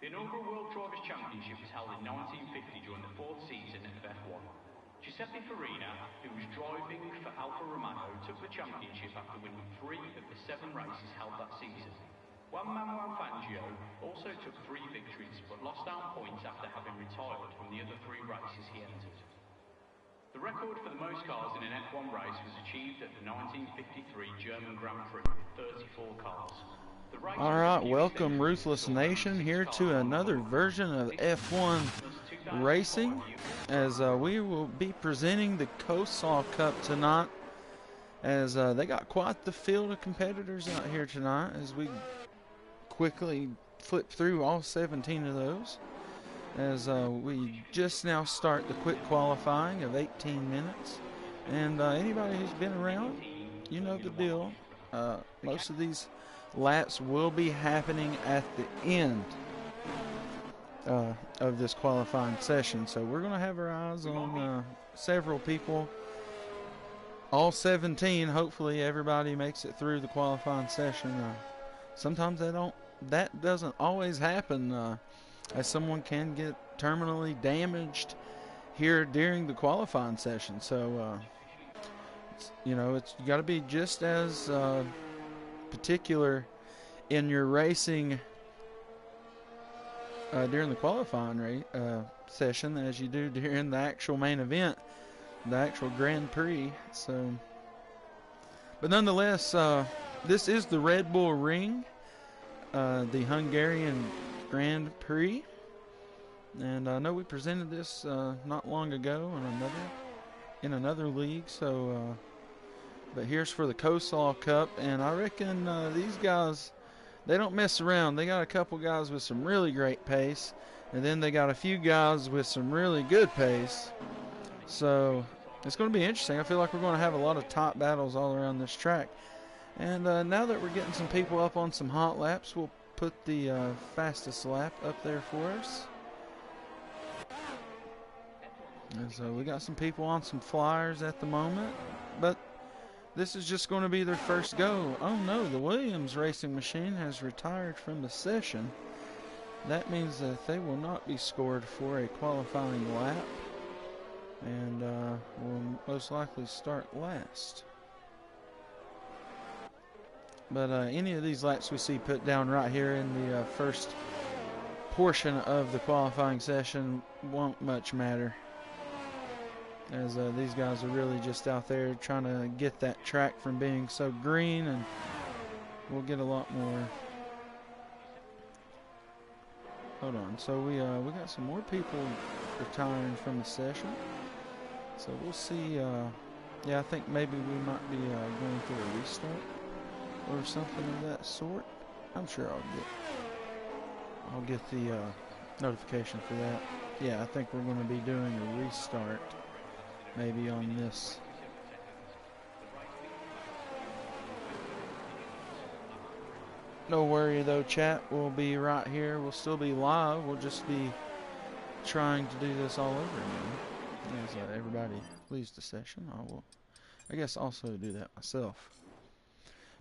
The inaugural World Drivers' Championship was held in 1950 during the fourth season of F1. Giuseppe Farina, who was driving for Alfa Romeo, took the championship after winning 3 of the 7 races held that season. Juan Manuel Fangio also took 3 victories, but lost out points after having retired from the other 3 races he entered. The record for the most cars in an F1 race was achieved at the 1953 German Grand Prix with 34 cars. Alright, welcome Ruthless Nation here to another version of F1 Racing, as we will be presenting the ColeSlaw Cup tonight, as they got quite the field of competitors out here tonight, as we quickly flip through all 17 of those, as we just now start the quick qualifying of 18 minutes, and anybody who's been around, you know the deal. Most of these laps will be happening at the end of this qualifying session, so we're going to have our eyes on several people, all 17. Hopefully everybody makes it through the qualifying session. Sometimes that doesn't always happen, as someone can get terminally damaged here during the qualifying session, so you got to be just as particular in your racing during the qualifying session as you do during the actual main event, the actual Grand Prix. So, but nonetheless, this is the Red Bull Ring, the Hungarian Grand Prix, and I know we presented this not long ago in another league. So. But here's for the ColeSlaw Cup, and I reckon these guys, they don't mess around. They got a couple guys with some really great pace, and then they got a few guys with some really good pace. So it's going to be interesting. I feel like we're going to have a lot of top battles all around this track. And now that we're getting some people up on some hot laps, we'll put the fastest lap up there for us. And so we got some people on some flyers at the moment, but this is just going to be their first go. Oh no, the Williams racing machine has retired from the session. That means that they will not be scored for a qualifying lap, and will most likely start last. But any of these laps we see put down right here in the first portion of the qualifying session won't much matter, as these guys are really just out there trying to get that track from being so green, and we'll get a lot more. Hold on, so we got some more people retiring from the session, so we'll see. Yeah, I think maybe we might be going through a restart or something of that sort. I'm sure I'll get the notification for that. Yeah, I think we're going to be doing a restart maybe on this. No worry though, chat. We'll be right here. We'll still be live. We'll just be trying to do this all over again. As everybody leaves the session, I guess also do that myself.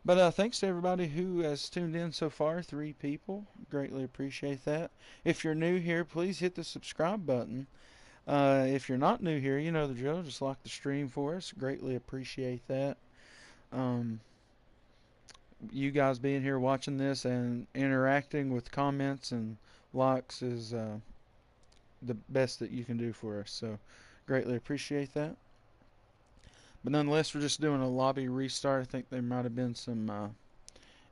But thanks to everybody who has tuned in so far. 3 people. Greatly appreciate that. If you're new here, please hit the subscribe button. If you're not new here, you know the drill. Just like the stream for us. Greatly appreciate that. You guys being here watching this and interacting with comments and likes is the best that you can do for us. So greatly appreciate that. But nonetheless, we're just doing a lobby restart. I think there might have been some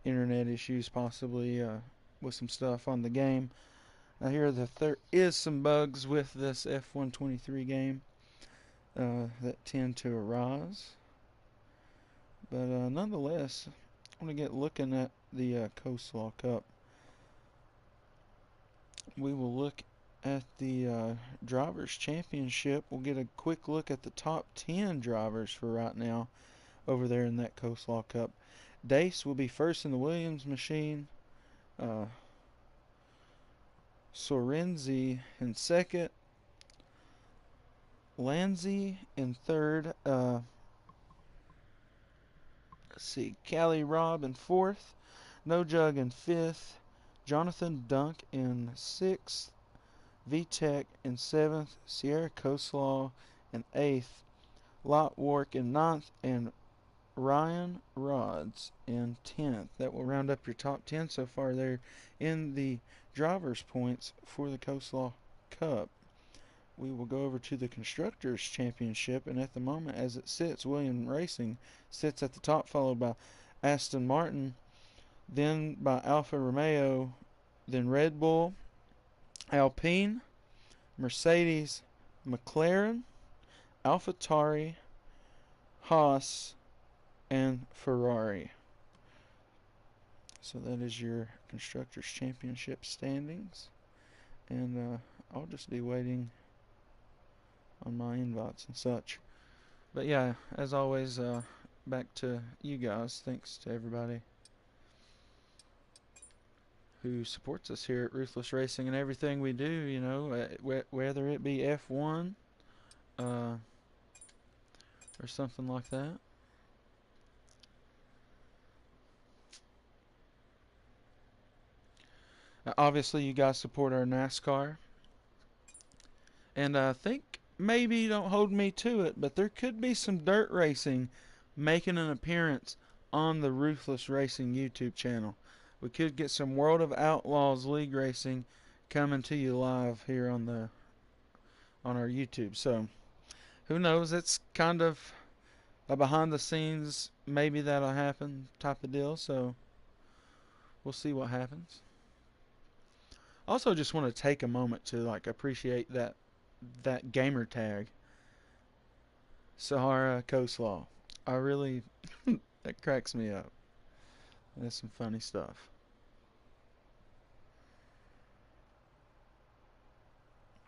internet issues possibly with some stuff on the game. I hear that there is some bugs with this F123 game that tend to arise. But nonetheless, I want to get looking at the ColeSlaw Cup. We will look at the Drivers' Championship. We'll get a quick look at the top 10 drivers for right now over there in that ColeSlaw Cup. Dace will be first in the Williams machine. Sorenzi in second, Lanzi in third, let's see, Callie Robb in fourth, No Jug in fifth, Jonathan Dunk in 6th, VTech in 7th, Sierra ColeSlaw in 8th, Lot Wark in 9th, and Ryan Rods in 10th. That will round up your top 10 so far there in the driver's points for the ColeSlaw Cup. We will go over to the Constructors Championship, and at the moment as it sits, Williams Racing sits at the top, followed by Aston Martin, then by Alfa Romeo, then Red Bull, Alpine, Mercedes, McLaren, AlphaTauri, Haas, and Ferrari. So that is your Constructors Championship standings, and I'll just be waiting on my invites and such. But yeah, as always, back to you guys. Thanks to everybody who supports us here at Ruthless Racing and everything we do, you know, whether it be F1 or something like that. Obviously, you guys support our NASCAR. And I think maybe don't hold me to it, but there could be some dirt racing making an appearance on the Ruthless Racing YouTube channel. We could get some World of Outlaws League racing coming to you live here on our YouTube. So who knows? It's kind of a behind the scenes, maybe that'll happen type of deal. So we'll see what happens. Also, just want to take a moment to appreciate that gamer tag, Sahara ColeSlaw. I really that cracks me up. That's some funny stuff.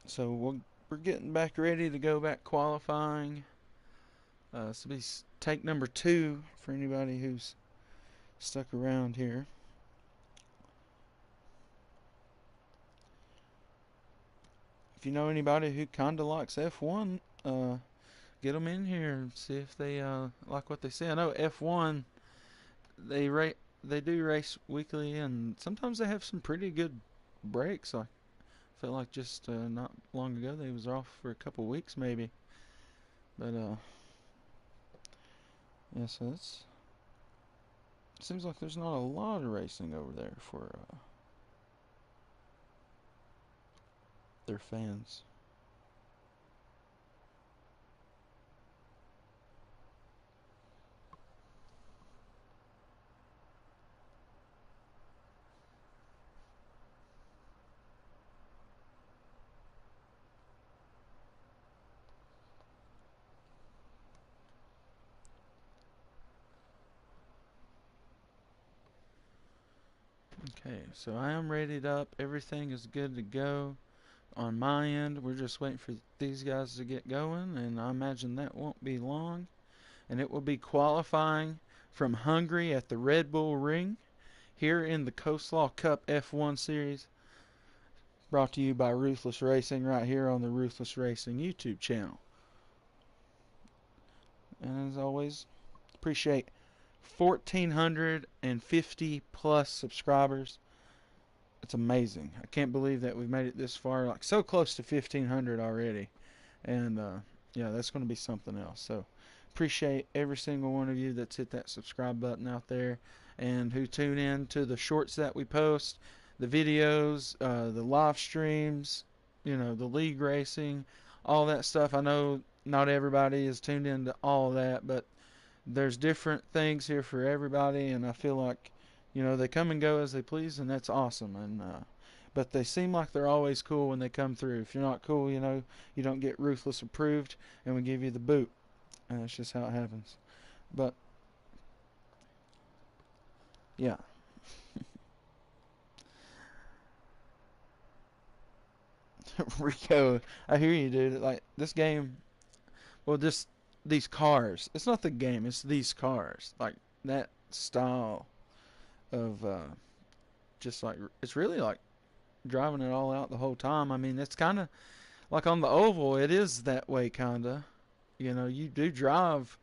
So we're getting back ready to go back qualifying. This will be take number 2 for anybody who's stuck around here. If you know anybody who kind of likes F1, get them in here and see if they like what they see. I know F1, they do race weekly, and sometimes they have some pretty good breaks. I felt like just not long ago they was off for a couple weeks maybe. But yeah, so it seems like there's not a lot of racing over there for their fans. Okay, so I am rated up. Everything is good to go on my end. We're just waiting for these guys to get going, and I imagine that won't be long. And it will be qualifying from Hungary at the Red Bull Ring here in the ColeSlaw Cup F1 Series, brought to you by Ruthless Racing right here on the Ruthless Racing YouTube channel. And as always, appreciate 1,450 plus subscribers. It's amazing. I can't believe that we've made it this far, like so close to 1,500 already. And yeah, that's going to be something else. So appreciate every single one of you that's hit that subscribe button out there and who tune in to the shorts that we post, the videos, the live streams, you know, the league racing, all that stuff. I know not everybody is tuned into all of that, but there's different things here for everybody, and I feel like, you know, they come and go as they please, and that's awesome. And but they seem like they're always cool when they come through. If you're not cool, you know, you don't get Ruthless approved, and we give you the boot. And that's just how it happens. But yeah. Rico, I hear you, dude. Like this game, well, just these cars. It's not the game. It's these cars. Like that style of just like it's really like driving it all out the whole time. I mean, it's kind of like on the oval. It is that way, kind of. You know, you do drive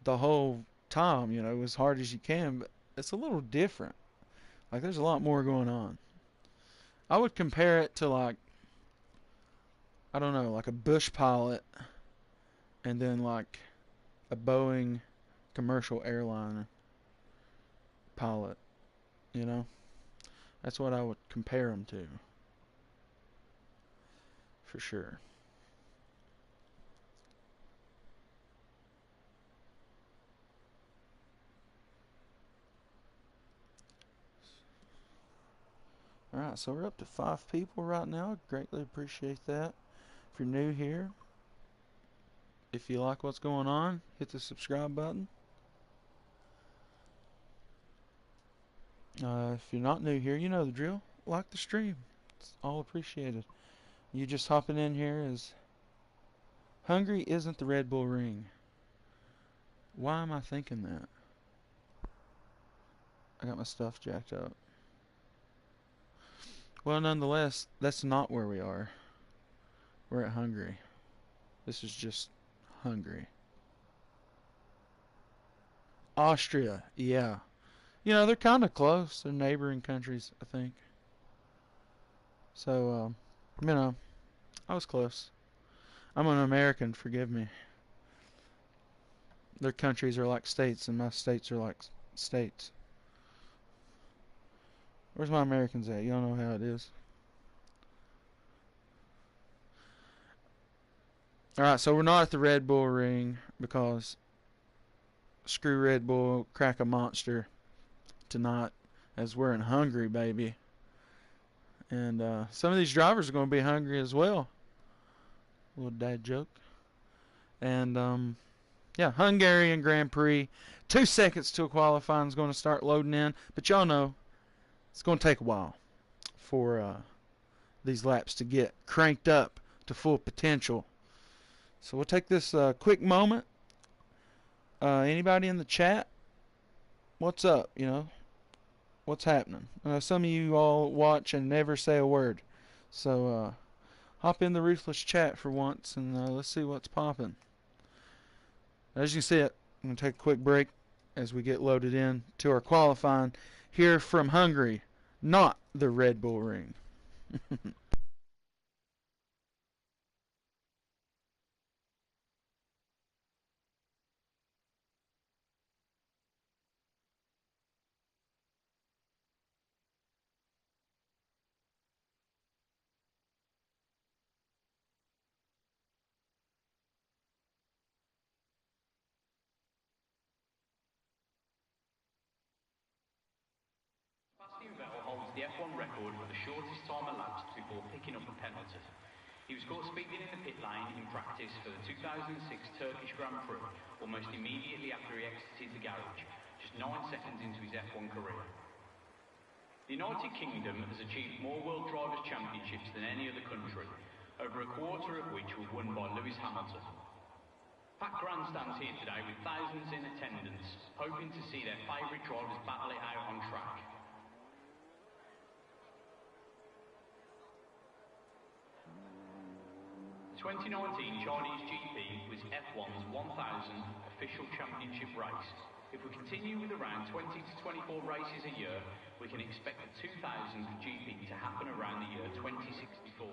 the whole time. You know, as hard as you can, but it's a little different. Like, there's a lot more going on. I would compare it to, like, I don't know, like a bush pilot and then, like, a Boeing commercial airliner pilot, you know? That's what I would compare them to, for sure. Alright, so we're up to 5 people right now. Greatly appreciate that. If you're new here, if you like what's going on, hit the subscribe button. If you're not new here, you know the drill. Like the stream. It's all appreciated. You just hopping in here is Hungary isn't the Red Bull Ring. Why am I thinking that? I got my stuff jacked up. Well, nonetheless, that's not where we are. We're at Hungary. This is just Hungary. Austria, yeah. You know, they're kind of close. They're neighboring countries, I think. So, you know, I was close. I'm an American, forgive me. Their countries are like states, and my states are like states. Where's my Americans at? Y'all know how it is. Alright, so we're not at the Red Bull Ring because screw Red Bull, crack a monster tonight as we're in Hungary, baby. And some of these drivers are going to be hungry as well. Little dad joke. And yeah, Hungarian Grand Prix. 2 seconds till qualifying is going to start loading in. But y'all know it's going to take a while for these laps to get cranked up to full potential. So we'll take this quick moment. Anybody in the chat? What's up? You know, what's happening? Some of you all watch and never say a word. So hop in the Ruthless chat for once and let's see what's popping. As you see it, I'm going to take a quick break as we get loaded in to our qualifying here from Hungary, not the Red Bull Ring. The F1 record for the shortest time elapsed before picking up a penalty. He was caught speeding in the pit lane in practice for the 2006 Turkish Grand Prix almost immediately after he exited the garage, just 9 seconds into his F1 career. The United Kingdom has achieved more World Drivers' Championships than any other country, over a quarter of which were won by Lewis Hamilton. Packed grandstands here today with thousands in attendance, hoping to see their favourite drivers battle it out on track. 2019 Chinese GP was F1's 1000th official championship race. If we continue with around 20 to 24 races a year, we can expect the 2000th GP to happen around the year 2064.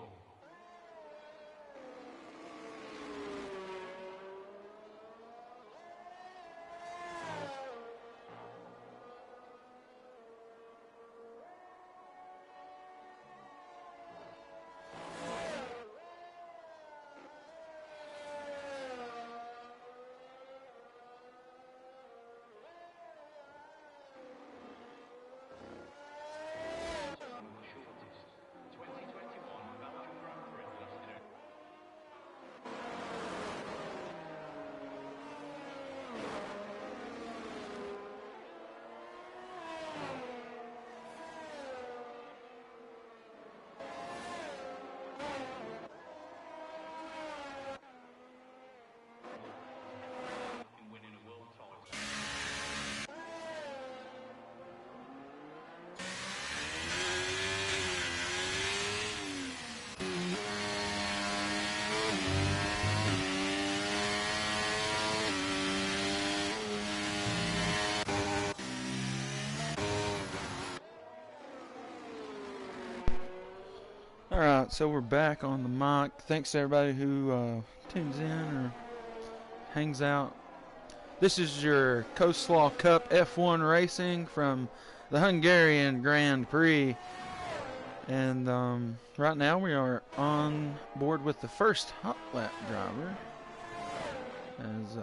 All right, so we're back on the mic. Thanks to everybody who tunes in or hangs out. This is your ColeSlaw Cup F1 racing from the Hungarian Grand Prix. And right now we are on board with the first hot lap driver. As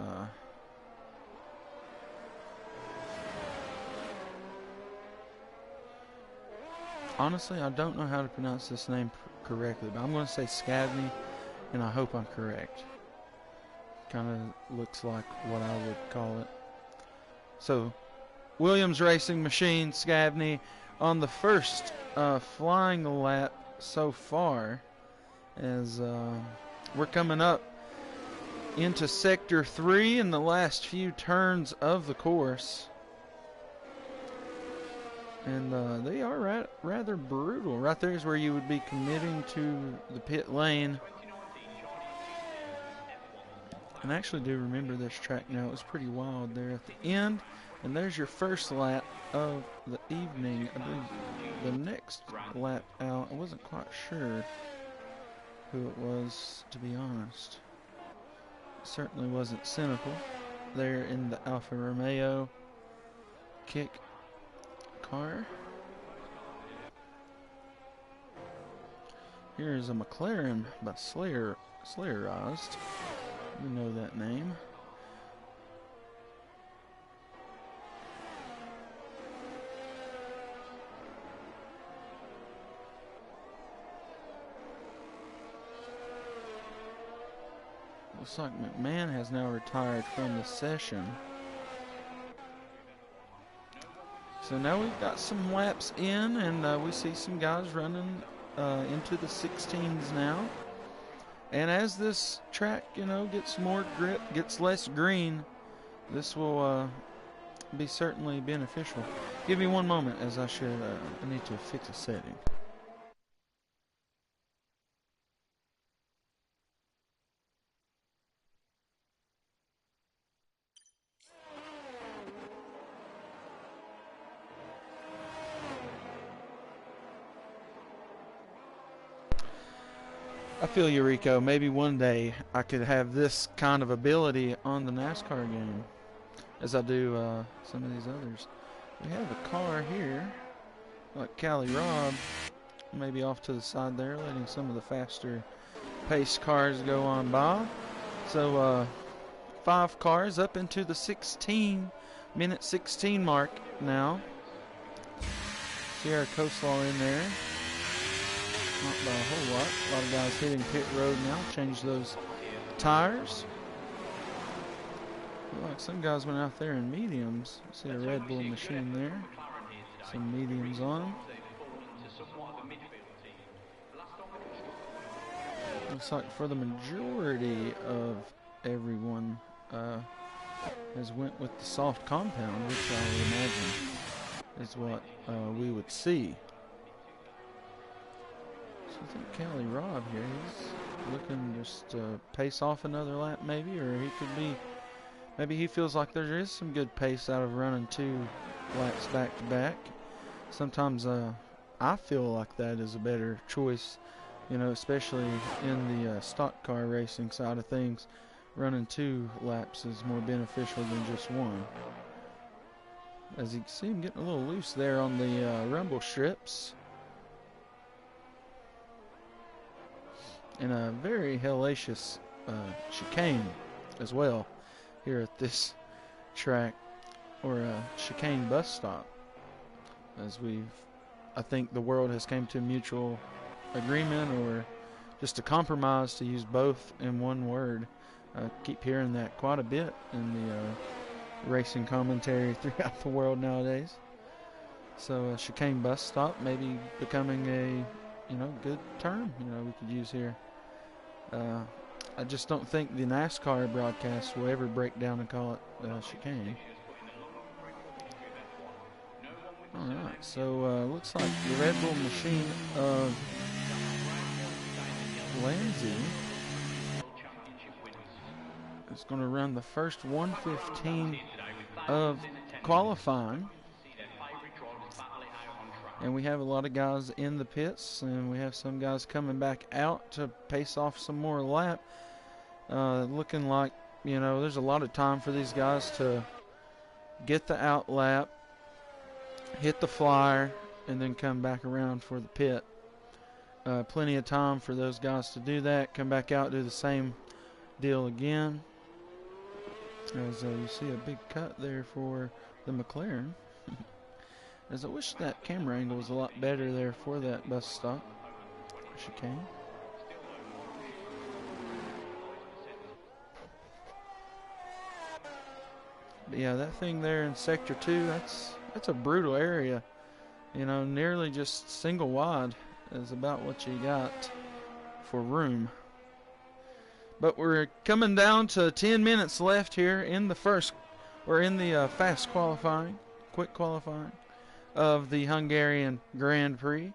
honestly, I don't know how to pronounce this name correctly, but I'm going to say Scavney, and I hope I'm correct. Kind of looks like what I would call it. So, Williams Racing Machine, Scavney, on the first flying lap so far, as we're coming up into Sector 3 in the last few turns of the course. And they are rather brutal. Right there is where you would be committing to the pit lane. And I actually do remember this track now. It was pretty wild there at the end. And there's your first lap of the evening. I believe the next lap out, I wasn't quite sure who it was, to be honest. It certainly wasn't Cynical there in the Alfa Romeo kick car. Here's a McLaren by Slayerized. You know that name. Looks like McMahon has now retired from the session. So now we've got some laps in, and we see some guys running into the 16s now. And as this track, gets more grip, gets less green, this will be certainly beneficial. Give me one moment, as I need to fix a setting. I feel you, Rico. Maybe one day I could have this kind of ability on the NASCAR game, as I do some of these others. We have a car here, like Cali Robb, maybe off to the side there, letting some of the faster pace cars go on by. So 5 cars up into the minute 16 mark now. See our ColeSlaw in there. Not by a whole lot. A lot of guys hitting pit road now. Change those tires. Look like some guys went out there in mediums. See a Red Bull machine there. Some mediums on them. Looks like for the majority of everyone has went with the soft compound, which I would imagine is what we would see. So I think Cali Robb here, he's looking just to pace off another lap maybe, or he could be, maybe he feels like there is some good pace out of running 2 laps back to back. Sometimes I feel like that is a better choice, especially in the stock car racing side of things. Running 2 laps is more beneficial than just 1. As you can see him getting a little loose there on the rumble strips. And a very hellacious chicane as well here at this track, or a chicane bus stop, as I think the world has came to a mutual agreement, or just a compromise, to use both in one word. I keep hearing that quite a bit in the racing commentary throughout the world nowadays. So a chicane bus stop maybe becoming a good term we could use here. I just don't think the NASCAR broadcast will ever break down and call it chicane. Alright, so looks like the Red Bull machine of Lanzi is going to run the first 1:15 of qualifying. And we have a lot of guys in the pits, and we have some guys coming back out to pace off some more lap. Looking like, you know, there's a lot of time for these guys to get the out lap, hit the flyer, and then come back around for the pit. Plenty of time for those guys to do that, come back out, do the same deal again. As you see a big cut there for the McLaren. As I wish that camera angle was a lot better there for that bus stop. Chicane. But yeah, that thing there in Sector 2, that's a brutal area. You know, nearly just single wide is about what you got for room. But we're coming down to 10 minutes left here in the first, or in the fast qualifying, quick qualifying of the Hungarian Grand Prix.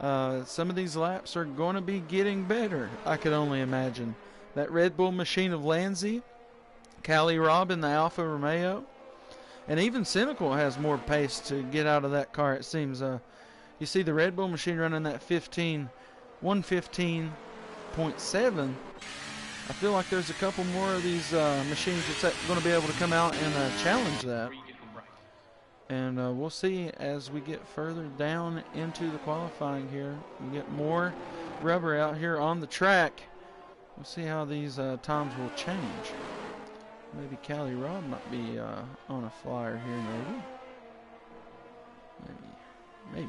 Some of these laps are going to be getting better, I could only imagine. That Red Bull machine of Lanzi, Callie Robb in the Alfa Romeo, and even Cynical has more pace to get out of that car, it seems. You see the Red Bull machine running that 115.7. I feel like there's a couple more of these machines that's going to be able to come out and challenge that. And we'll see as we get further down into the qualifying here. We get more rubber out here on the track. We'll see how these times will change. Maybe Callie Robb might be on a flyer here, maybe.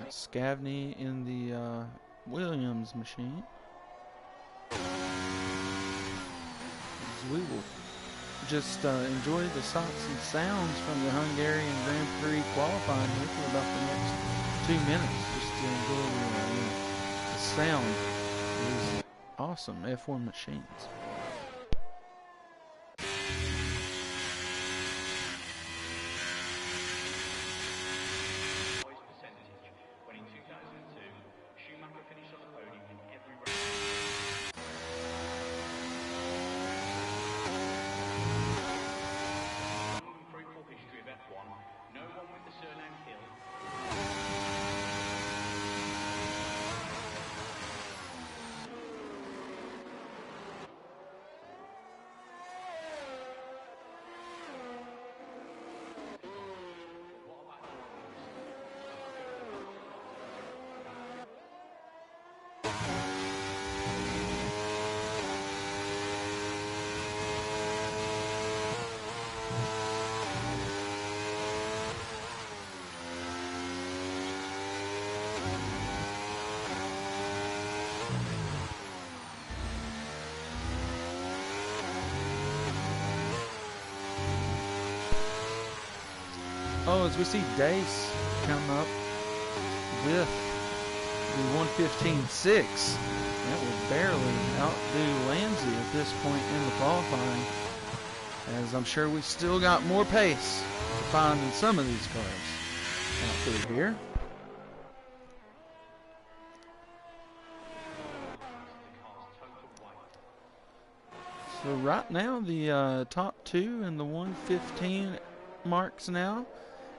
Got Scavney in the Williams machine. We will just enjoy the sights and sounds from the Hungarian Grand Prix qualifying here for about the next 2 minutes, just to enjoy the sound of these awesome F1 machines. Oh, as we see Dace come up with the 115.6, that will barely outdo Lanzi at this point in the qualifying, as I'm sure we still got more pace to find in some of these cars out through here. So right now the top two in the 115 marks now.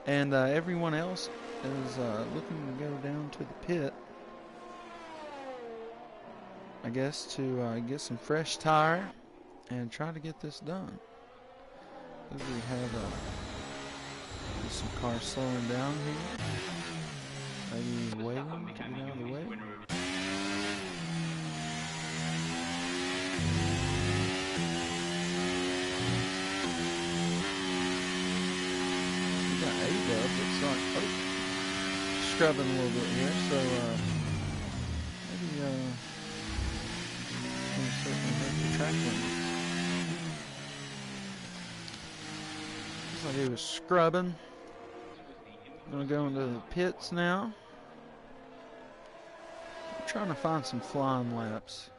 And everyone else is looking to go down to the pit, I guess, to get some fresh tire and try to get this done. We have some cars slowing down here, maybe waiting to get out of the way. Looks like scrubbing a little bit here, so maybe we'll certainly make the track limits. Looks like he was scrubbing. Gonna go into the pits now. I'm trying to find some flying laps.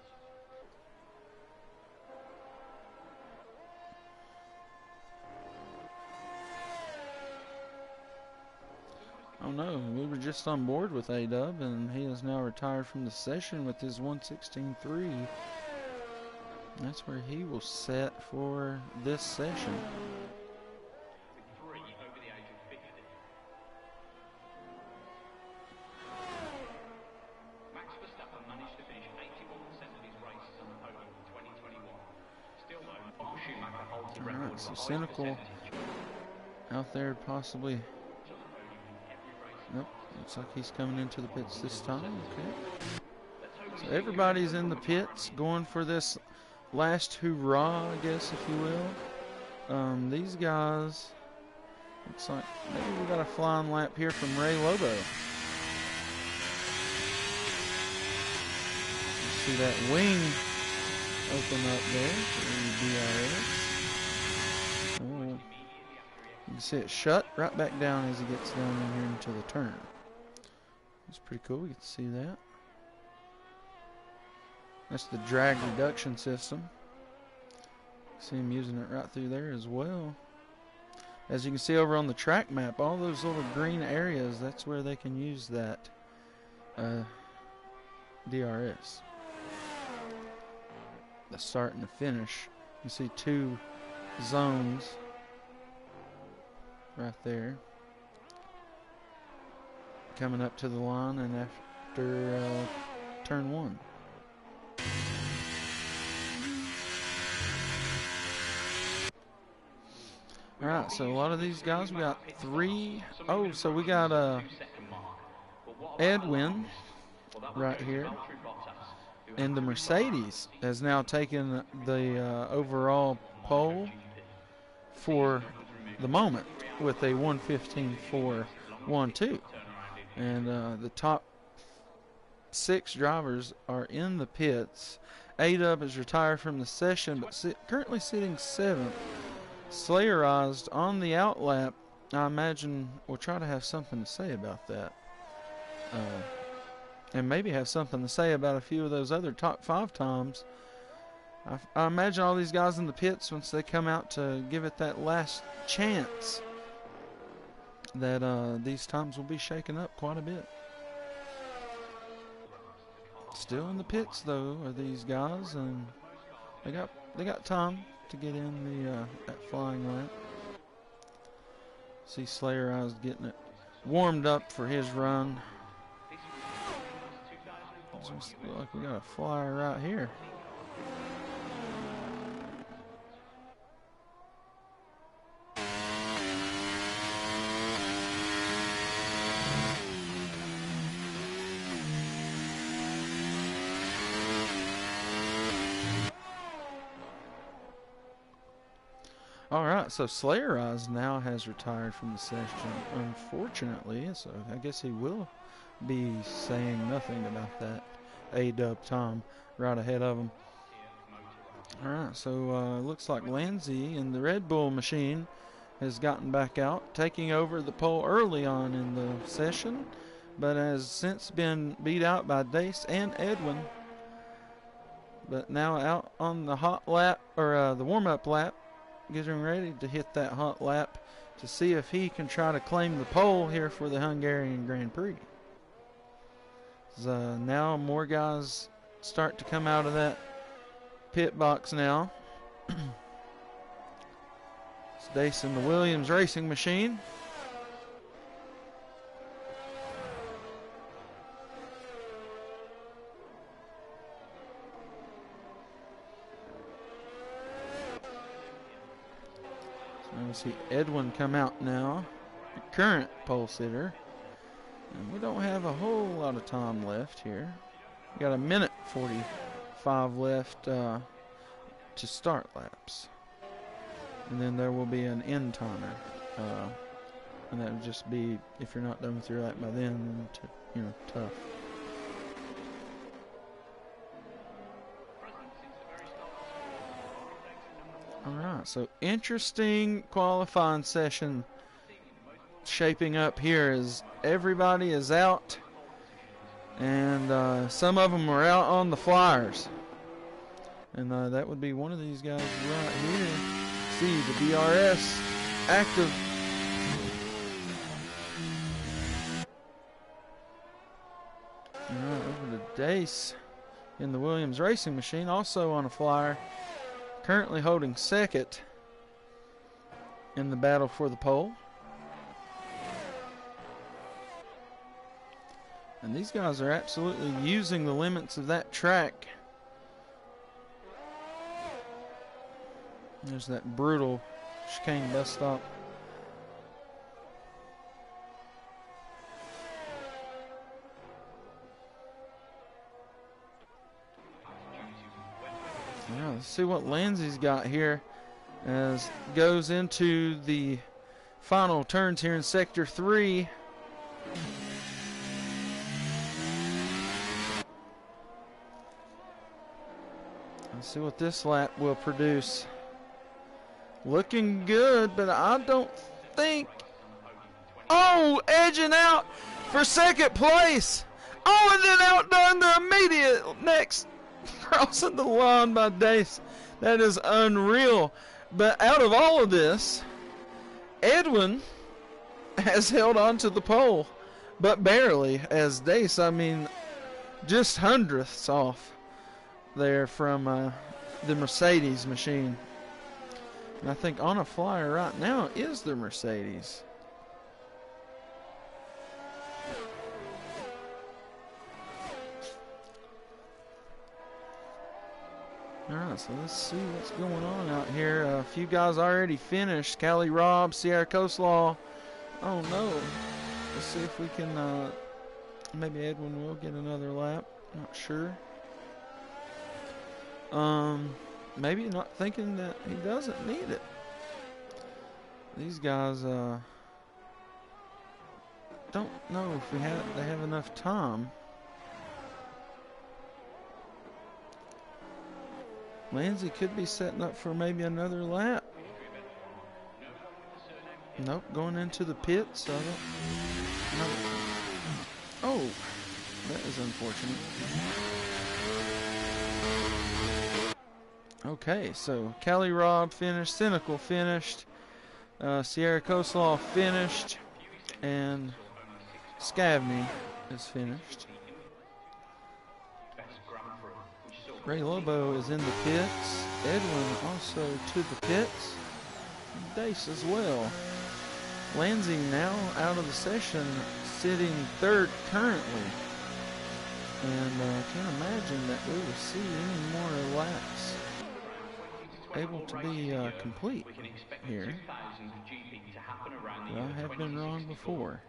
Oh no, we were just on board with A-Dub, and he is now retired from the session with his 116.3. That's where he will set for this session. With 3 over the age of 50. Max Verstappen managed to finish 81% of his races on the podium in 2021. Still though, Michael Schumacher holds the record Alright, so for highest Cynical percentage. out there possibly. Nope, looks like he's coming into the pits this time. Okay. So everybody's in the pits going for this last hurrah, I guess, if you will. These guys, looks like maybe we got a flying lap here from Ray Lobo. You see that wing open up there for the DRS. Oh, you can see it shut right back down as he gets down in here into the turn. It's pretty cool. You can see that. That's the drag reduction system. See him using it right through there as well. As you can see over on the track map, all those little green areas, that's where they can use that DRS. The start and the finish. You see 2 zones right there. Coming up to the line and after turn 1. Alright, so a lot of these guys, we got 3. Oh, so we got Edwin right here. And the Mercedes has now taken the overall pole for the moment with a 1:15.412. And the top 6 drivers are in the pits. A-Dub is retired from the session, but currently sitting 7th. Slayerized on the outlap, I imagine we'll try to have something to say about that. And maybe have something to say about a few of those other top 5 times. I imagine all these guys in the pits, once they come out to give it that last chance, that these times will be shaken up quite a bit. Still in the pits though are these guys, and they got time to get in the that flying lap. See Slayer Eyes getting it warmed up for his run. Just look like we got a flyer right here. Alright, so Slayer Eyes now has retired from the session, unfortunately, so I guess he will be saying nothing about that A-Dub time right ahead of him. Alright, so looks like Lanzi in the Red Bull machine has gotten back out, taking over the pole early on in the session, but has since been beat out by Dace and Edwin. But now out on the hot lap, or the warm-up lap, getting ready to hit that hot lap to see if he can try to claim the pole here for the Hungarian Grand Prix. Now more guys start to come out of that pit box now. It's Dace in the Williams racing machine. We see Edwin come out now, the current pole sitter. And we don't have a whole lot of time left here. We got 1:45 left to start laps. And then there will be an end timer. And that would just be, if you're not done with your lap by then, tough. Alright, so interesting qualifying session shaping up here as everybody is out, and some of them are out on the flyers. And that would be one of these guys right here. See the DRS active. Alright, over to Dace in the Williams racing machine, also on a flyer. currently holding second in the battle for the pole. And these guys are absolutely using the limits of that track. There's that brutal chicane bus stop. Yeah, let's see what Lindsay's got here as goes into the final turns here in Sector 3. Let's see what this lap will produce. Looking good, but I don't think... Oh, edging out for second place. Oh, and then outdone the immediate next crossing the line by Dace. That is unreal. But out of all of this, Edwin has held on to the pole, but barely, as Dace, I mean, just hundredths off there from the Mercedes machine. And I think on a flyer right now is the Mercedes. Alright, so let's see what's going on out here. A few guys already finished. Callie Robb, Sierra ColeSlaw. Oh no. Let's see if we can, maybe Edwin will get another lap. Not sure. Maybe not thinking that he doesn't need it. These guys, don't know if they have enough time. Lindsay could be setting up for maybe another lap. Nope, going into the pits. So no. Oh, that is unfortunate. Okay, so Callie Robb finished, Cynical finished, Sierra ColeSlaw finished, and Scavney is finished. Ray Lobo is in the pits. Edwin also to the pits. Dace as well. Lindsay now out of the session, sitting third currently. And can't imagine that we will see any more laps able to be complete here. I have been wrong before.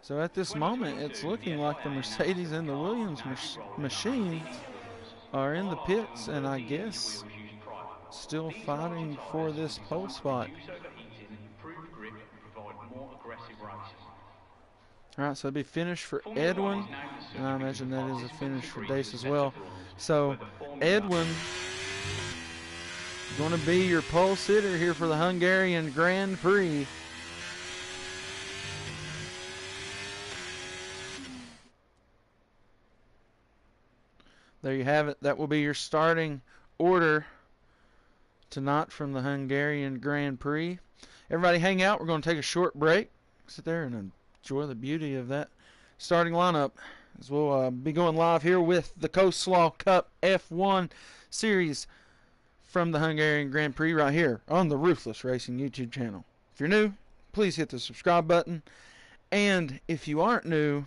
So at this moment, it's looking like the Mercedes and the Williams machine are in the pits, and I guess still fighting for this pole spot. Alright, so it'll be finish for Edwin, and I imagine that is a finish for Dace as well. So Edwin going to be your pole sitter here for the Hungarian Grand Prix. There you have it. That will be your starting order tonight from the Hungarian Grand Prix. Everybody hang out. We're going to take a short break. Sit there and enjoy the beauty of that starting lineup as we'll be going live here with the ColeSlaw Cup F1 Series from the Hungarian Grand Prix right here on the Ruthless Racing YouTube channel. If you're new, please hit the subscribe button. And if you aren't new,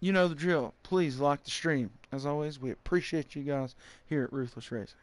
you know the drill. Please like the stream. As always, we appreciate you guys here at Ruthless Racing.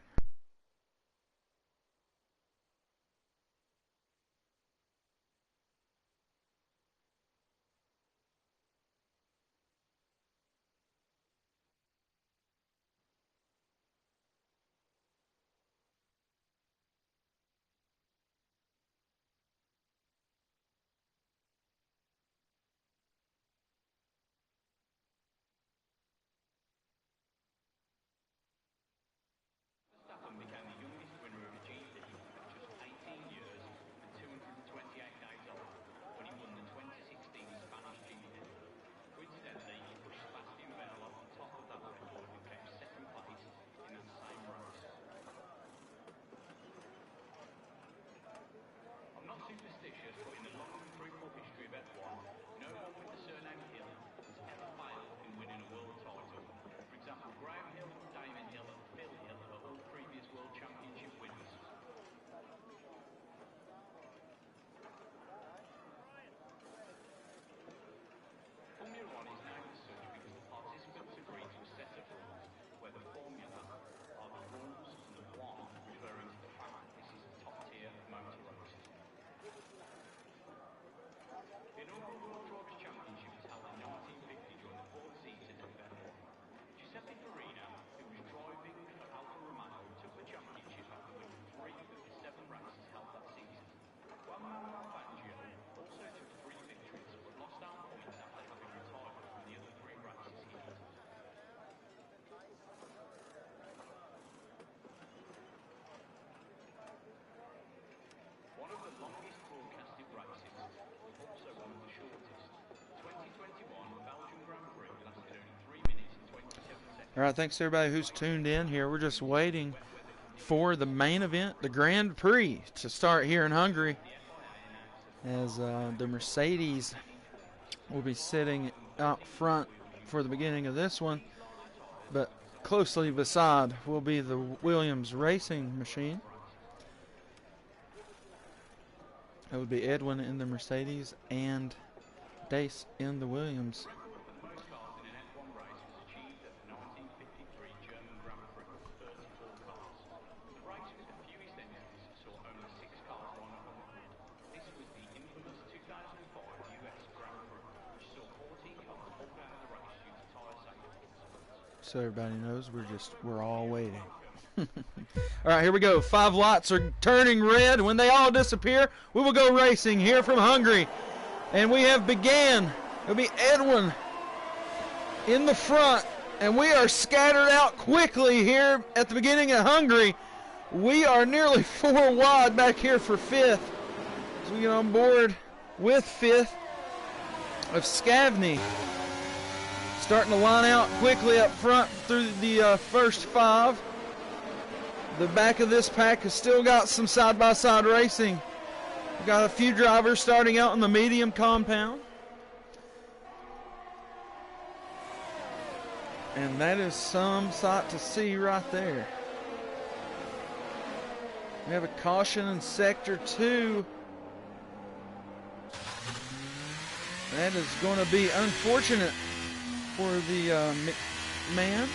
All right, thanks to everybody who's tuned in here. We're just waiting for the main event, the Grand Prix, to start here in Hungary, as the Mercedes will be sitting out front for the beginning of this one, but closely beside will be the Williams racing machine. It would be Edwin in the Mercedes and Dace in the Williams. So everybody knows we're all waiting. All right, here we go. 5 lights are turning red. When they all disappear, we will go racing here from Hungary. And we have began. It'll be Edwin in the front. And we are scattered out quickly here at the beginning of Hungary. We are nearly 4 wide back here for 5th. As we get on board with 5th of Scavney. Starting to line out quickly up front through the first 5. The back of this pack has still got some side-by-side racing. We've got a few drivers starting out in the medium compound. And that is some sight to see right there. We have a caution in Sector 2. That is going to be unfortunate for the man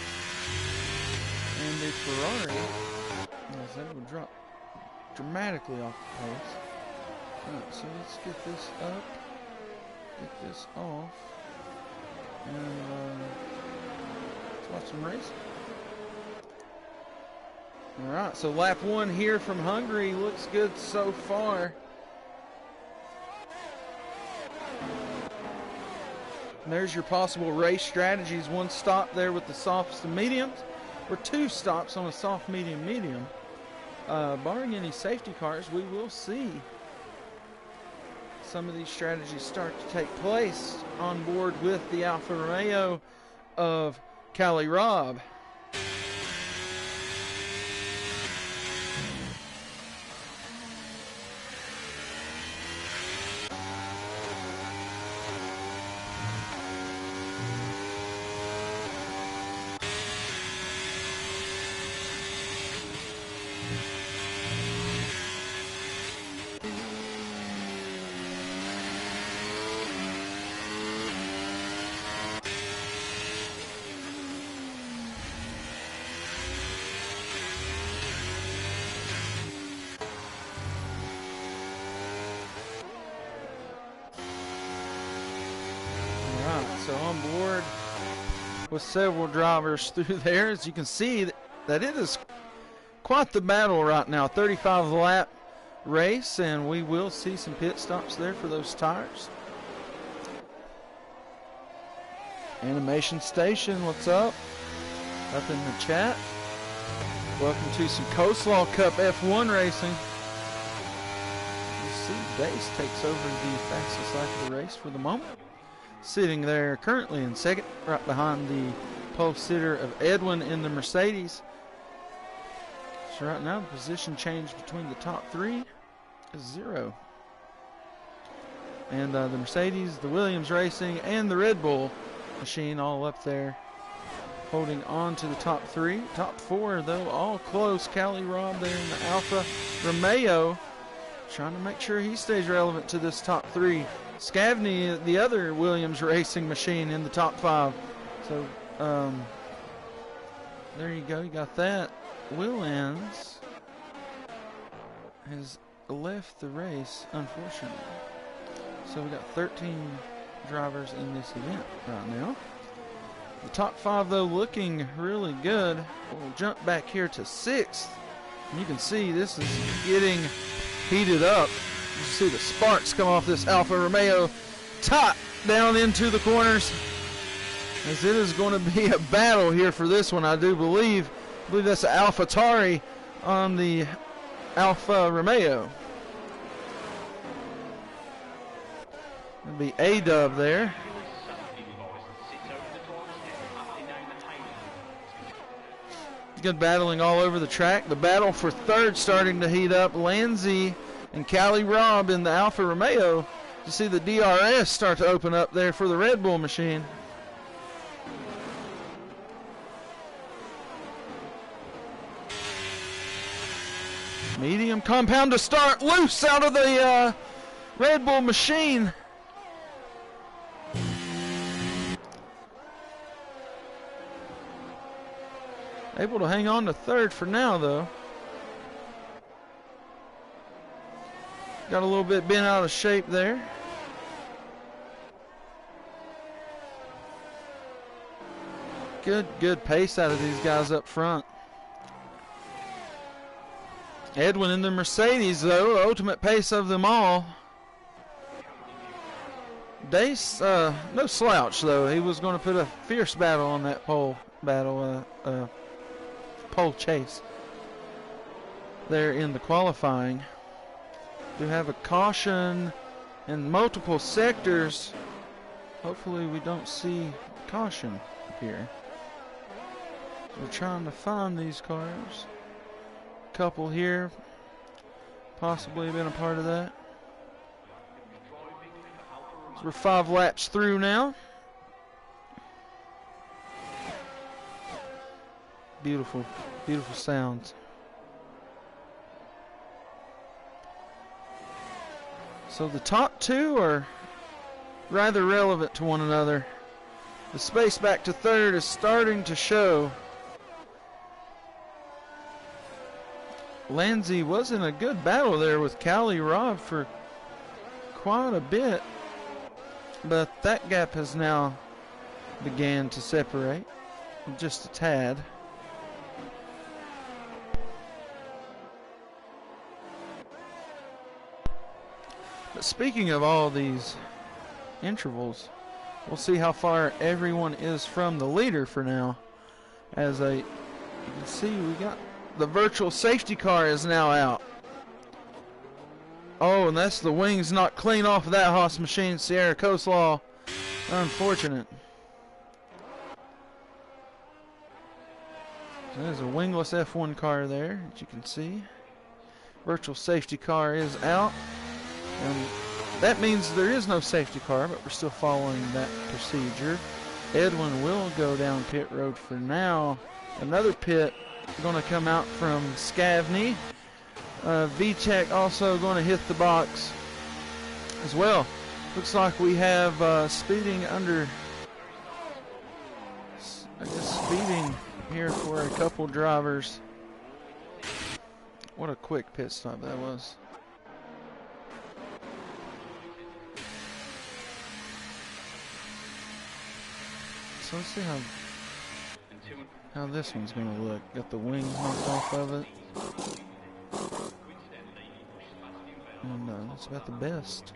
and the Ferrari, as that will drop dramatically off the pace. Alright, so let's get this up, get this off, and let's watch some racing. Alright, so lap 1 here from Hungary looks good so far. And there's your possible race strategies. 1 stop there with the softs and mediums, or 2 stops on a soft, medium, medium. Barring any safety cars, we will see some of these strategies start to take place on board with the Alfa Romeo of Cali Robb. So on board with several drivers through there, as you can see that it is quite the battle right now. 35 lap race, and we will see some pit stops there for those tires. Animation Station, what's up? Up in the chat. Welcome to some ColeSlaw Cup F1 racing. You see Dace takes over the fastest lap of the race for the moment. Sitting there currently in second, right behind the pole sitter of Edwin in the Mercedes. So right now the position change between the top 3 is 0. And the Mercedes, the Williams Racing, and the Red Bull machine all up there holding on to the top 3. Top 4 though all close. Cali Robb there in the Alfa Romeo trying to make sure he stays relevant to this top 3. Scavney, the other Williams racing machine, in the top 5. So there you go, you got that. Willans has left the race, unfortunately. So we got 13 drivers in this event right now. The top 5 though looking really good. We'll jump back here to 6th. And you can see this is getting heated up. You see the sparks come off this Alfa Romeo top down into the corners, as it is going to be a battle here for this one. I believe that's an AlphaTauri on the Alfa Romeo. It'll be A-Dub there. Good battling all over the track. The battle for third starting to heat up. Lanzi and Cali Robb in the Alfa Romeo. You see the DRS start to open up there for the Red Bull machine. Medium compound to start, loose out of the Red Bull machine. Able to hang on to third for now, though. Got a little bit bent out of shape there. Good pace out of these guys up front. Edwin in the Mercedes, though, ultimate pace of them all. Dace, no slouch, though. He was going to put a fierce battle on that pole chase there in the qualifying. Do have a caution in multiple sectors. Hopefully we don't see caution here. We're trying to find these cars. Couple here, possibly been a part of that. So we're 5 laps through now. Beautiful, beautiful sounds. So the top two are rather relevant to one another. The space back to third is starting to show. Lanzi was in a good battle there with Cali Robb for quite a bit, but that gap has now began to separate just a tad. But speaking of all these intervals, we'll see how far everyone is from the leader for now. As you can see, we got the virtual safety car is now out. Oh, and that's the wings not clean off of that Haas machine. Sierra ColeSlaw. Unfortunate. So there's a wingless F1 car there, as you can see. Virtual safety car is out. And that means there is no safety car, but we're still following that procedure. Edwin will go down pit road for now. Another pit going to come out from Scavney. VTech also going to hit the box as well. Looks like we have speeding under, I guess, speeding here for a couple drivers. What a quick pit stop that was. So let's see how this one's going to look. Got the wings knocked off of it. And that's about the best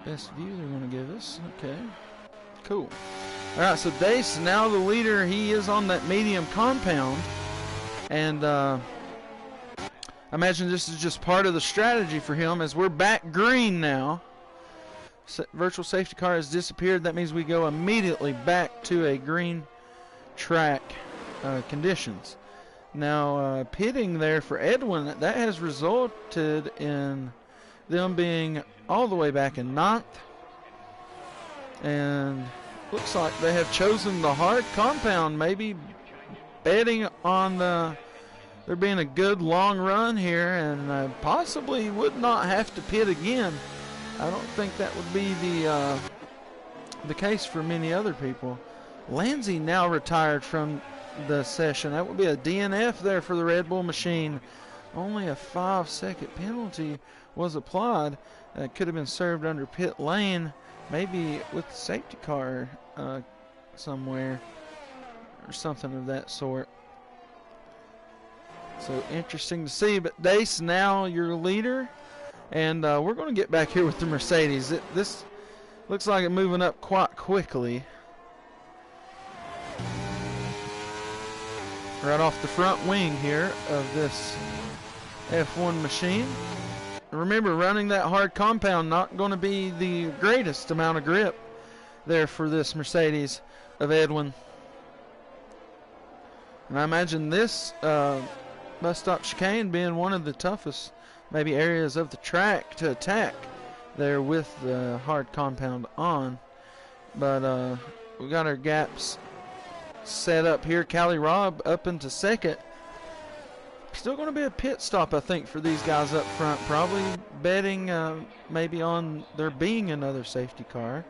view they're going to give us. Okay, cool. All right, so Dace, now the leader, he is on that medium compound. And I imagine this is just part of the strategy for him as we're back green now. Virtual safety car has disappeared. That means we go immediately back to a green track conditions. Now pitting there for Edwin, that has resulted in them being all the way back in 9th, and looks like they have chosen the hard compound, maybe betting on there being a good long run here, and possibly would not have to pit again. I don't think that would be the case for many other people. Lanzi now retired from the session. That would be a DNF there for the Red Bull machine. Only a 5-second penalty was applied. Could have been served under pit lane, maybe with the safety car somewhere or something of that sort. So interesting to see. But Dace, now your leader. And we're going to get back here with the Mercedes. This looks like it's moving up quite quickly. Right off the front wing here of this F1 machine. Remember, running that hard compound, not going to be the greatest amount of grip there for this Mercedes of Edwin. And I imagine this bus stop chicane being one of the toughest maybe areas of the track to attack there with the hard compound on. But we got our gaps set up here. Callie Robb up into second. Still going to be a pit stop, I think, for these guys up front. Probably betting maybe on there being another safety car.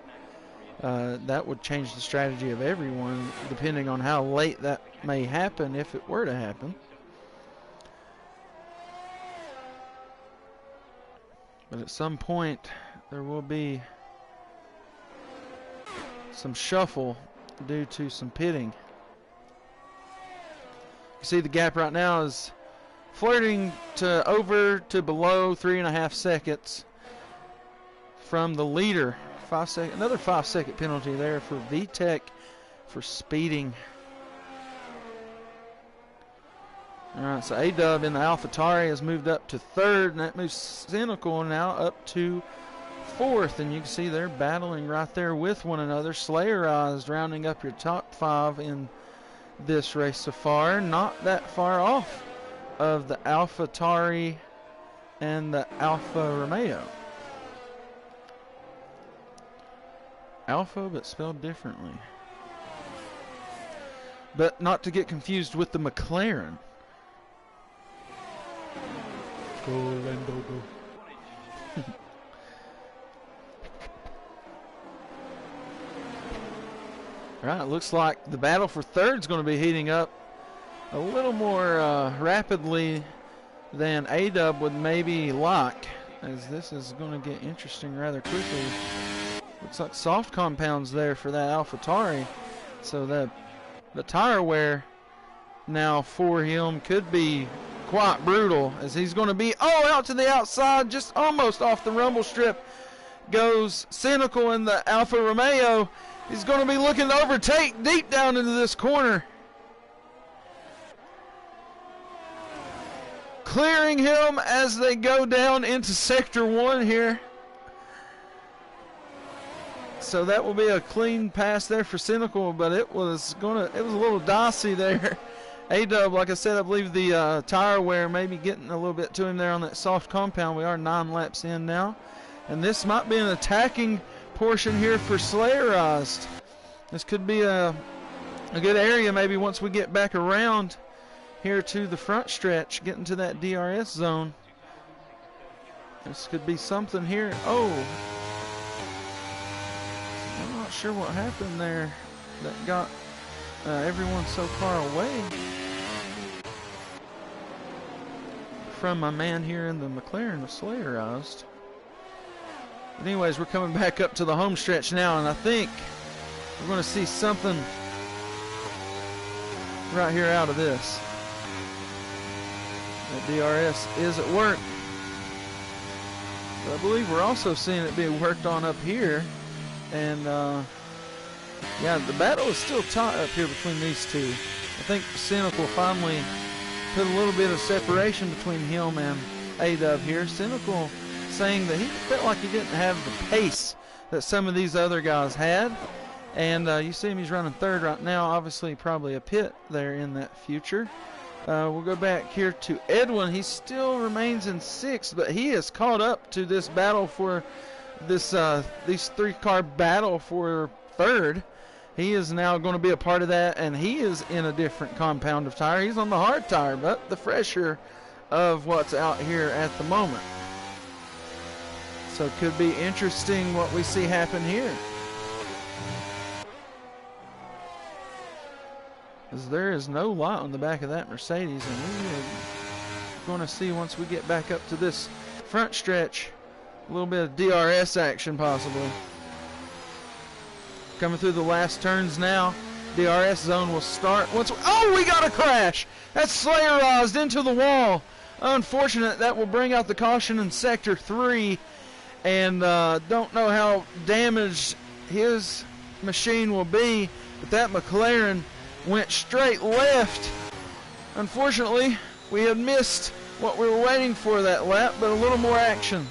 That would change the strategy of everyone, depending on how late that may happen, if it were to happen. But at some point, there will be some shuffle due to some pitting. You see the gap right now is flirting to over to below 3.5 seconds from the leader. Another 5-second penalty there for VTech for speeding. All right, so A-Dub in the AlphaTauri has moved up to third, and that moves Cynical now up to fourth. And you can see they're battling right there with one another. Slayerized rounding up your top 5 in this race so far. Not that far off of the AlphaTauri and the Alfa Romeo. Alpha, but spelled differently. But not to get confused with the McLaren. Go, Lando, go. All right, looks like the battle for third is going to be heating up a little more rapidly than A-Dub would maybe like, as this is going to get interesting rather quickly. Looks like soft compounds there for that AlphaTauri, so the tire wear now for him could be quite brutal, as he's going to be out to the outside, just almost off the rumble strip goes Cynical in the Alfa Romeo. He's going to be looking to overtake deep down into this corner. Clearing him as they go down into sector 1 here. So that will be a clean pass there for Cynical, but it was a little dicey there. A-Dub, like I said, I believe the tire wear may be getting a little bit to him there on that soft compound. We are 9 laps in now. And this might be an attacking portion here for Slayerized. This could be a good area maybe once we get back around here to the front stretch, getting to that DRS zone. This could be something here. I'm not sure what happened there that got everyone so far away from my man here in the McLaren of Slayerized. But anyways, we're coming back up to the home stretch now, and I think we're going to see something right here out of this. That DRS is at work. But I believe we're also seeing it being worked on up here. And yeah, the battle is still tight up here between these two. I think Cynical finally put a little bit of separation between him and A-Dub here. Cynical saying that he felt like he didn't have the pace that some of these other guys had. And you see him, he's running third right now. Obviously probably a pit there in that future. We'll go back here to Edwin. He still remains in sixth, but he has caught up to this battle for this these 3-car battle for third. He is now going to be a part of that, and he is in a different compound of tire. He's on the hard tire, but the fresher of what's out here at the moment. So it could be interesting what we see happen here. As there is no light on the back of that Mercedes, and we're going to see once we get back up to this front stretch a little bit of DRS action possibly. Coming through the last turns now. DRS zone will start once we got a crash! That's Slayerized into the wall. Unfortunate. That will bring out the caution in sector 3, and don't know how damaged his machine will be, but that McLaren went straight left. Unfortunately, we had missed what we were waiting for that lap, but a little more action.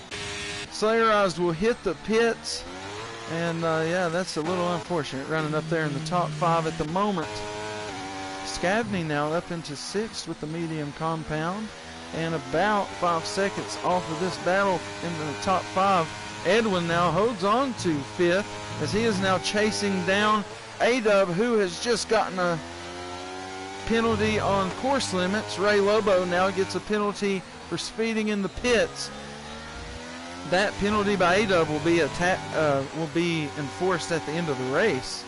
Slayerized will hit the pits, and yeah, that's a little unfortunate, running up there in the top 5 at the moment. Just Scavney now up into 6th with the medium compound, and about 5 seconds off of this battle in the top 5. Edwin now holds on to 5th as he is now chasing down A-Dub, who has just gotten a penalty on course limits. Ray Lobo now gets a penalty for speeding in the pits. That penalty by A-Dub will be enforced at the end of the race.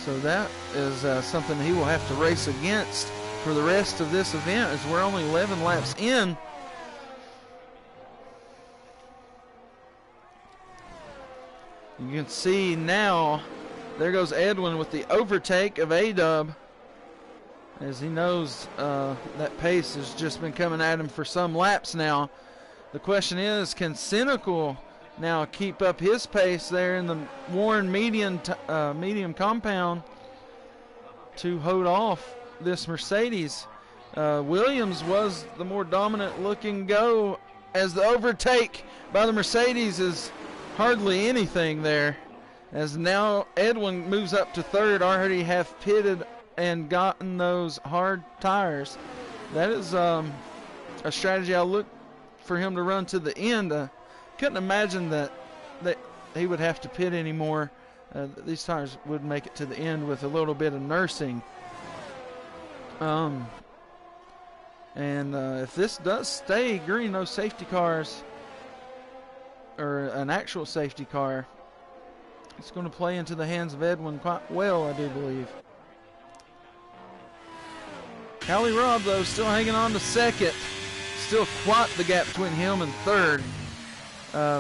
So that is something he will have to race against for the rest of this event, as we're only 11 laps in. You can see now, there goes Edwin with the overtake of A-Dub, as he knows that pace has just been coming at him for some laps now. The question is, can Cynical now keep up his pace there in the Warren medium compound to hold off this Mercedes? Williams was the more dominant looking go, as the overtake by the Mercedes is hardly anything there, as now Edwin moves up to 3rd, already have pitted and gotten those hard tires. That is a strategy I look for him to run to the end. Couldn't imagine that he would have to pit anymore. These tires would make it to the end with a little bit of nursing. If this does stay green, no safety cars, or an actual safety car, it's going to play into the hands of Edwin quite well, I do believe. Callie Robb, though, still hanging on to 2nd. Still quite the gap between him and 3rd.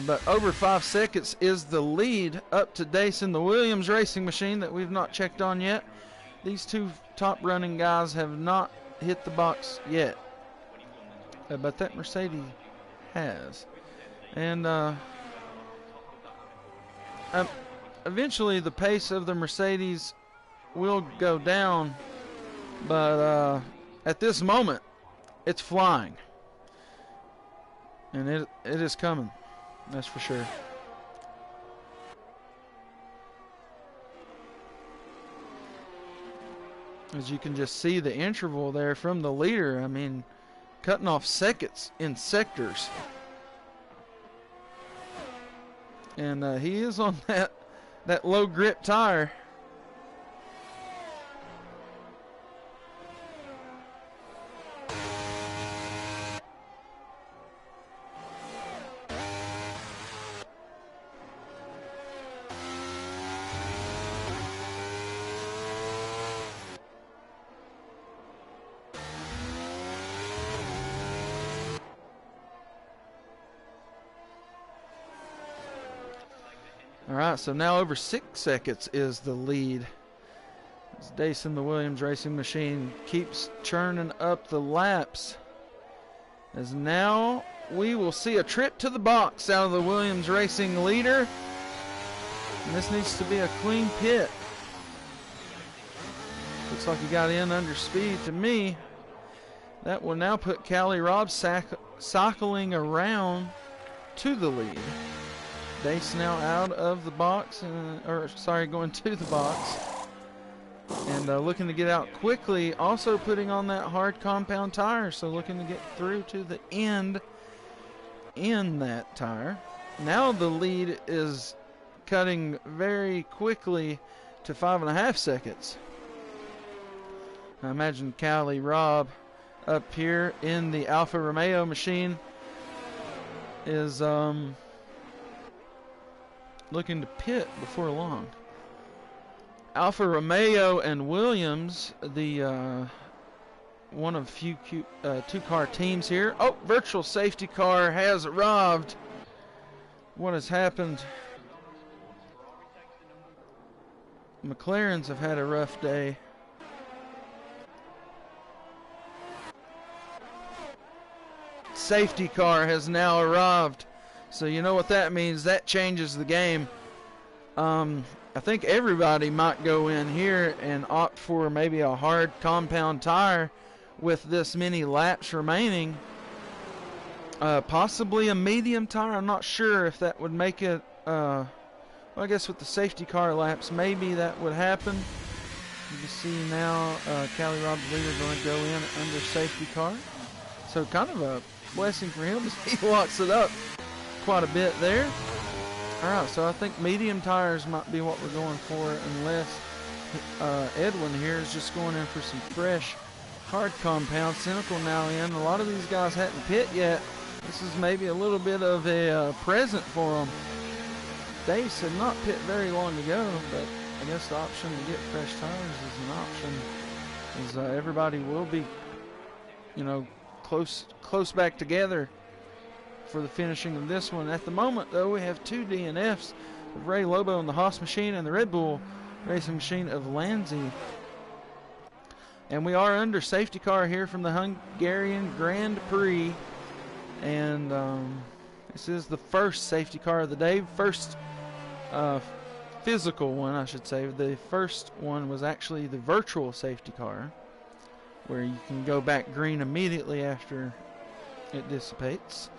But over 5 seconds is the lead up to Dason, the Williams racing machine that we've not checked on yet. These two top running guys have not hit the box yet. But that Mercedes has. And eventually the pace of the Mercedes will go down. But at this moment, it's flying. And it is coming, that's for sure. As you can just see the interval there from the leader, I mean, cutting off seconds in sectors. And he is on that low grip tire. All right, so now over 6 seconds is the lead. As Dason, the Williams racing machine, keeps churning up the laps. As now we will see a trip to the box out of the Williams racing leader. And this needs to be a clean pit. Looks like he got in under speed to me. That will now put Callie Robb cycling around to the lead. Dace now out of the box, going to the box. And looking to get out quickly, also putting on that hard compound tire, so looking to get through to the end in that tire. Now the lead is cutting very quickly to 5.5 seconds. I imagine Callie Robb up here in the Alfa Romeo machine is looking to pit before long. Alfa Romeo and Williams, the one of few two-car teams here. Oh, virtual safety car has arrived. What has happened? McLarens have had a rough day. Safety car has now arrived. So you know what that means. That changes the game. I think everybody might go in here and opt for maybe a hard compound tire with this many laps remaining. Possibly a medium tire. I'm not sure if that would make it. Well, I guess with the safety car laps, maybe that would happen. You can see now Callie Robb, the leader, going to go in under safety car. So kind of a blessing for him as he locks it up quite a bit there. All right, so I think medium tires might be what we're going for, unless Edwin here is just going in for some fresh hard compound. Cynical now in. A lot of these guys hadn't pit yet. This is maybe a little bit of a present for them. Dace had not pit very long ago, but I guess the option to get fresh tires is an option. As everybody will be, you know, close back together for the finishing of this one. At the moment, though, we have two DNFs of Ray Lobo in the Haas machine and the Red Bull racing machine of Lanzi. And we are under safety car here from the Hungarian Grand Prix. And this is the first safety car of the day. First physical one, I should say. The first one was actually the virtual safety car, where you can go back green immediately after it dissipates.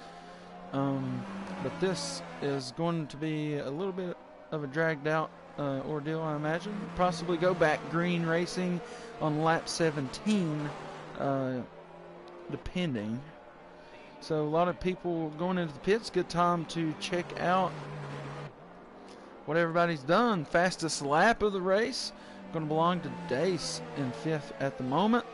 But this is going to be a little bit of a dragged out ordeal, I imagine. Possibly go back green racing on lap 17, depending. So a lot of people going into the pits. Good time to check out what everybody's done. Fastest lap of the race going to belong to Dace in 5th at the moment.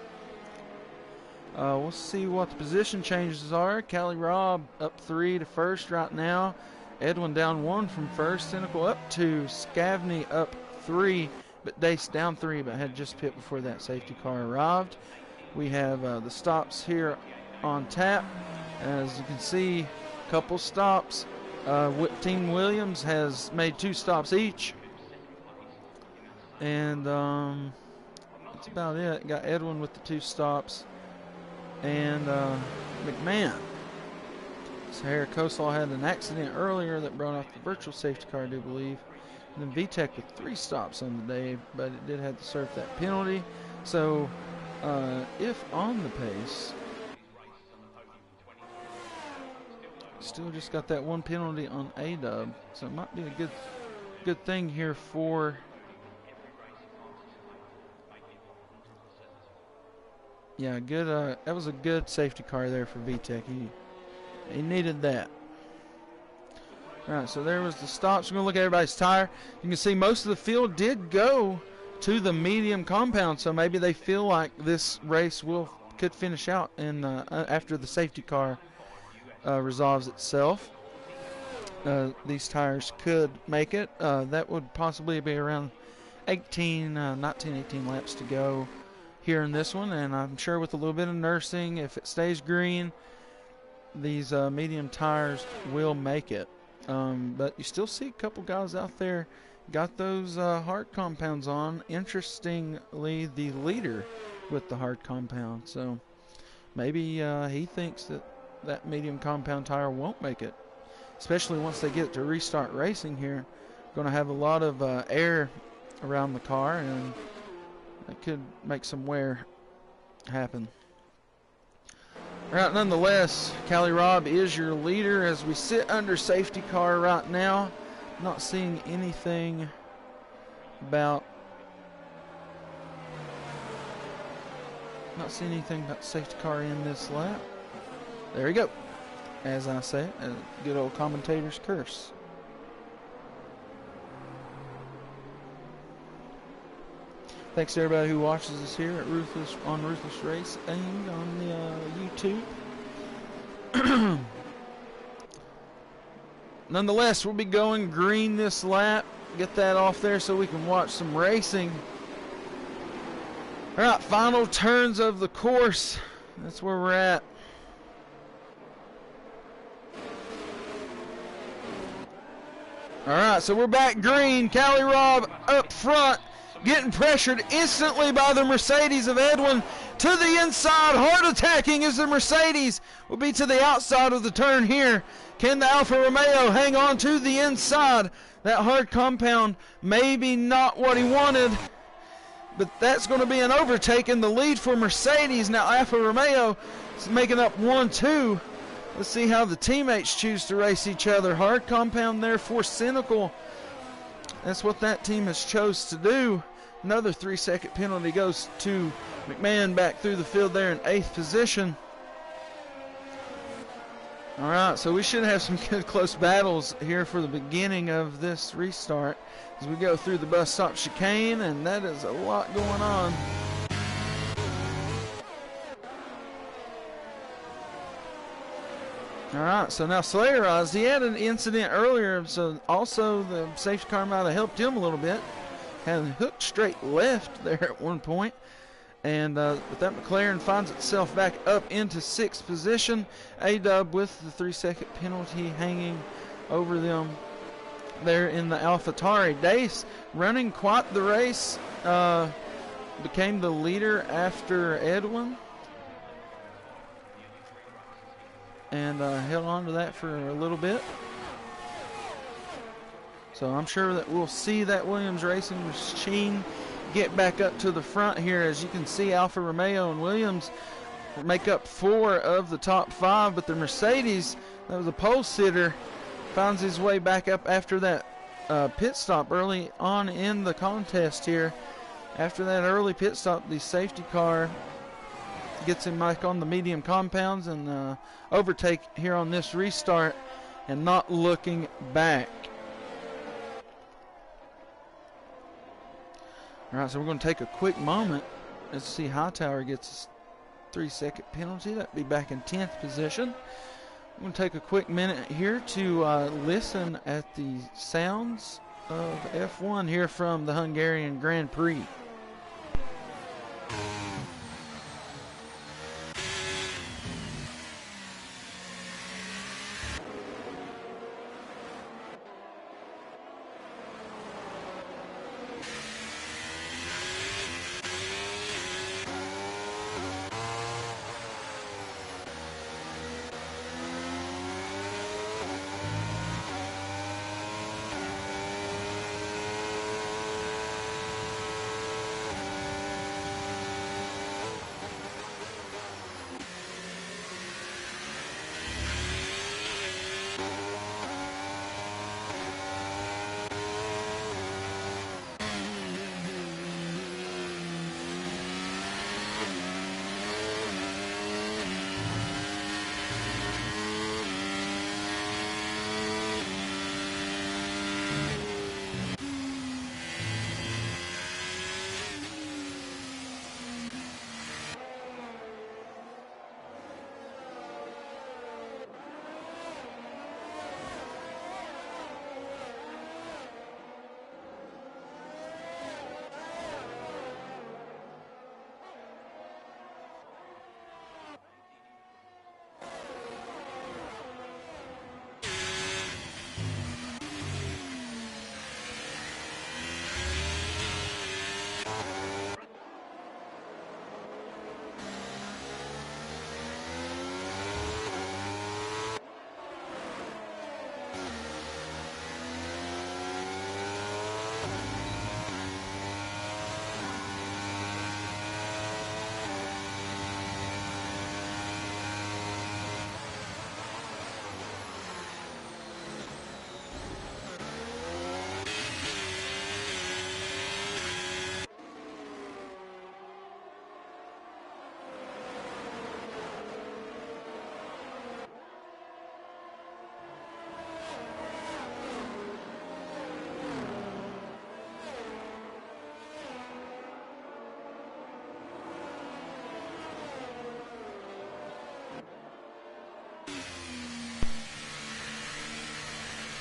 We'll see what the position changes are. Callie Robb up 3 to 1st right now. Edwin down 1 from 1st. Cynical up 2. Scavney up 3, but Dace down 3, but had just pit before that safety car arrived. We have the stops here on tap. As you can see, a couple stops. Team Williams has made 2 stops each. And that's about it. Got Edwin with the 2 stops. And McMahon. So here, ColeSlaw had an accident earlier that brought off the virtual safety car, I do believe. And then VTEC with 3 stops on the day, but it did have to serve that penalty. So if on the pace, still just got that 1 penalty on A-Dub. So it might be a good thing here for good. That was a good safety car there for VTEC. He needed that. All right, so there was the stops. We're going to look at everybody's tire. You can see most of the field did go to the medium compound, so maybe they feel like this race could finish out in after the safety car resolves itself. These tires could make it. That would possibly be around 18 laps to go here in this one, and I'm sure with a little bit of nursing, if it stays green, these medium tires will make it. But you still see a couple guys out there got those hard compounds on. Interestingly, the leader with the hard compound, so maybe he thinks that medium compound tire won't make it, especially once they get to restart racing here. Going to have a lot of air around the car, and that could make some wear happen. All right, nonetheless, Callie Robb is your leader as we sit under safety car right now. Not seeing anything about safety car in this lap. There we go. As I say, a good old commentator's curse. Thanks to everybody who watches us here at Ruthless Racing on the YouTube. Nonetheless, we'll be going green this lap. Get that off there so we can watch some racing. All right, final turns of the course. That's where we're at. All right, so we're back green. Callie Robb up front, getting pressured instantly by the Mercedes of Edwin. To the inside, hard attacking as the Mercedes will be to the outside of the turn here. Can the Alfa Romeo hang on to the inside? That hard compound, maybe not what he wanted, but that's going to be an overtake in the lead for Mercedes. Now Alfa Romeo is making up 1-2. Let's see how the teammates choose to race each other. Hard compound there for Cynical. That's what that team has chose to do. Another 3-second penalty goes to McMahon back through the field there in 8th position. All right, so we should have some good close battles here for the beginning of this restart as we go through the bus stop chicane, and that is a lot going on. All right, so now Slayer Oz, he had an incident earlier, so also the safety car might have helped him a little bit. Had hooked straight left there at one point. And with that, McLaren finds itself back up into 6th position. A-Dub with the 3-second penalty hanging over them there in the AlphaTauri. Dace running quite the race. Became the leader after Edwin. And held on to that for a little bit. So I'm sure that we'll see that Williams Racing machine get back up to the front here. As you can see, Alfa Romeo and Williams make up 4 of the top 5, but the Mercedes, that was a pole sitter, finds his way back up after that pit stop early on in the contest here. After that early pit stop, the safety car gets him back on the medium compounds and overtake here on this restart and not looking back. All right, so we're going to take a quick moment. Let's see, Hightower gets a 3-second penalty. That'd be back in 10th position. I'm going to take a quick minute here to listen at the sounds of F1 here from the Hungarian Grand Prix.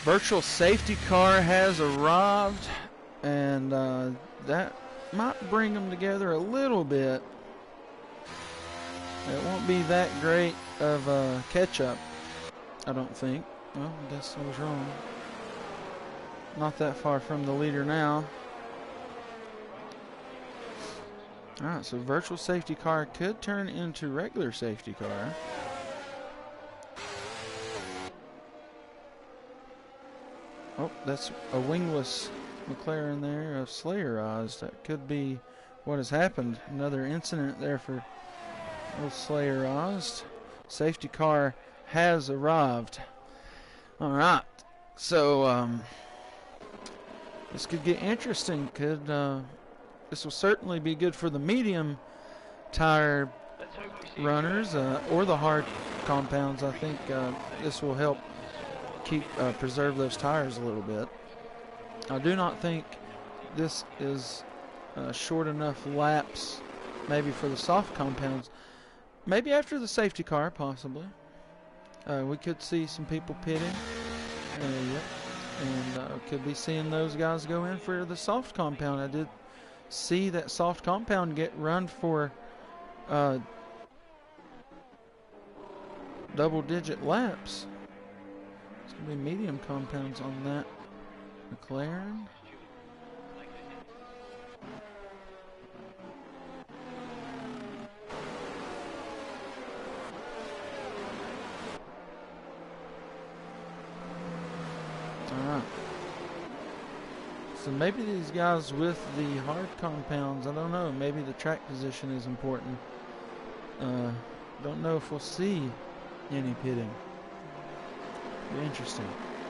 Virtual safety car has arrived, and that might bring them together a little bit. It won't be that great of a catch-up, I don't think. Well, I guess I was wrong. Not that far from the leader now. Alright, so virtual safety car could turn into regular safety car. Oh, that's a wingless McLaren there of Slayerized. That could be what has happened. Another incident there for old Slayerized. Safety car has arrived. All right, so this could get interesting. Could this will certainly be good for the medium tire runners or the hard compounds. I think this will help preserve those tires a little bit. I do not think this is short enough laps maybe for the soft compounds. Maybe after the safety car, possibly. We could see some people pitting. Yep. And could be seeing those guys go in for the soft compound. I did see that soft compound get run for double-digit laps. It's going to be medium compounds on that McLaren. Alright. So maybe these guys with the hard compounds, I don't know, maybe the track position is important. Don't know if we'll see any pitting. Be interesting.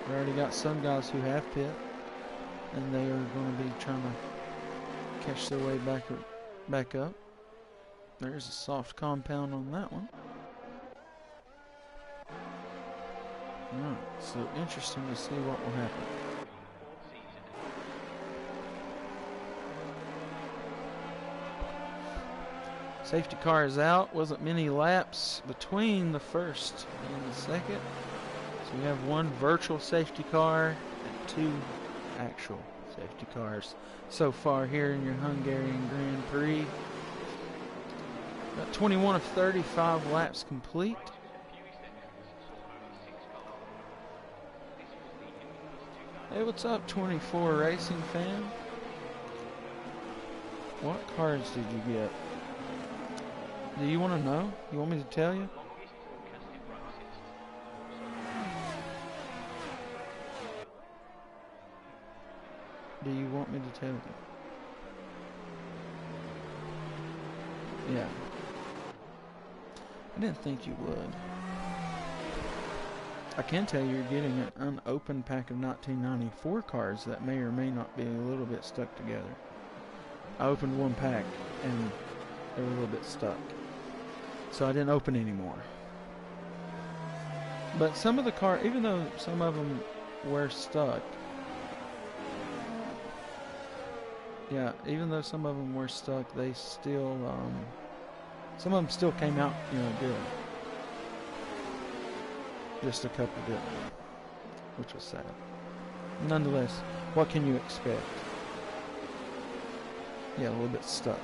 We already got some guys who have pit, and they are going to be trying to catch their way back up. There's a soft compound on that one. Alright, so interesting to see what will happen. Safety car is out. Wasn't many laps between the first and the second. So we have one virtual safety car and two actual safety cars so far here in your Hungarian Grand Prix. Got 21 of 35 laps complete. Hey, what's up, 24 Racing fan? What cards did you get? Do you want to know? You want me to tell you? Do you want me to tell you? Yeah. I didn't think you would. I can tell you you're getting an unopened pack of 1994 cards that may or may not be a little bit stuck together. I opened one pack and they were a little bit stuck. So I didn't open any more. But some of the cards, even though some of them were stuck, yeah, even though some of them were stuck, they still, some of them still came out, good. Just a couple didn't, which was sad. Nonetheless, what can you expect? Yeah, a little bit stuck.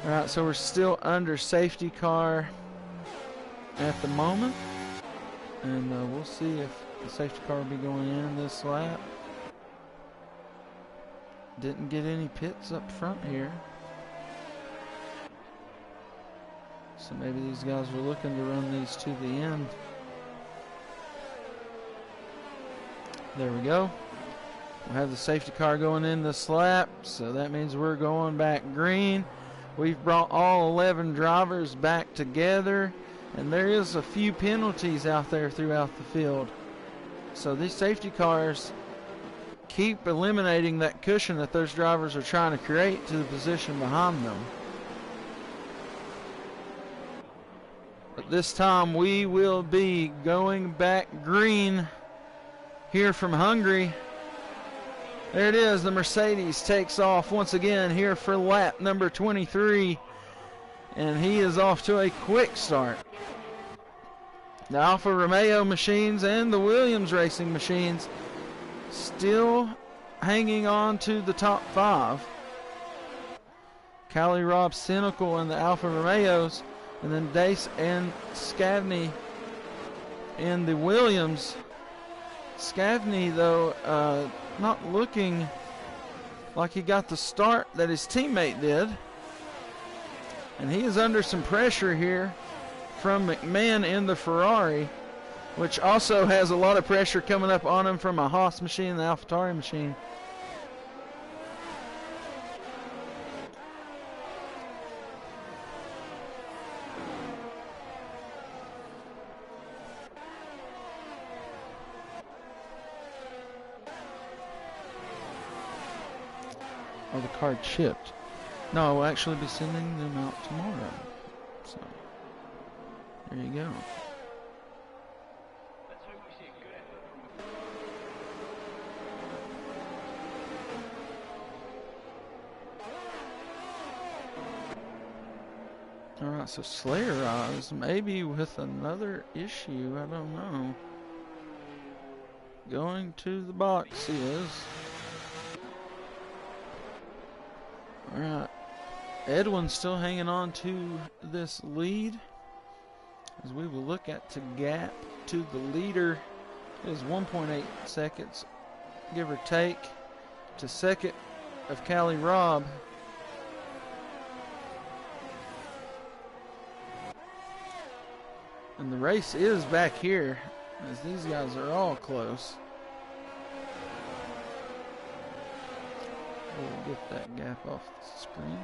Alright, so we're still under safety car at the moment. And we'll see if the safety car will be going in this lap. Didn't get any pits up front here. So maybe these guys were looking to run these to the end. There we go. We'll have the safety car going in this lap. So that means we're going back green. We've brought all 11 drivers back together. And there is a few penalties out there throughout the field. So these safety cars keep eliminating that cushion that those drivers are trying to create to the position behind them. But this time we will be going back green here from Hungary. There it is. The Mercedes takes off once again here for lap number 23. And he is off to a quick start. The Alfa Romeo machines and the Williams Racing machines still hanging on to the top 5. Callie Robb Cynical and the Alfa Romeos, and then Dace and Scavney in the Williams. Scavney, though, not looking like he got the start that his teammate did. And he is under some pressure here from McMahon in the Ferrari, which also has a lot of pressure coming up on him from a Haas machine and the AlphaTauri machine. or the card shipped. No, I will actually be sending them out tomorrow. So, there you go. Let's hope we see a good effort from Alright, so Slayer Eyes, maybe with another issue, I don't know. Going to the box is... Alright, Edwin's still hanging on to this lead, as we will look at the gap to the leader. It is 1.8 seconds, give or take, to second of Cali Robb. And the race is back here, as these guys are all close. We'll get that gap off the screen.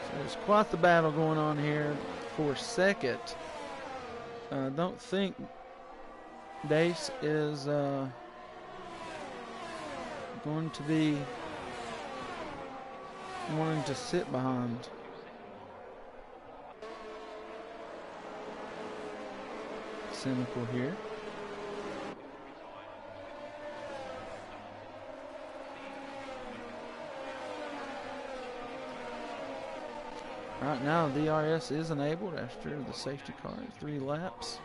So there's quite the battle going on here for second. I don't think Dace is going to be wanting to sit behind. Cynical here. Right now, DRS is enabled after the safety car, 3 laps.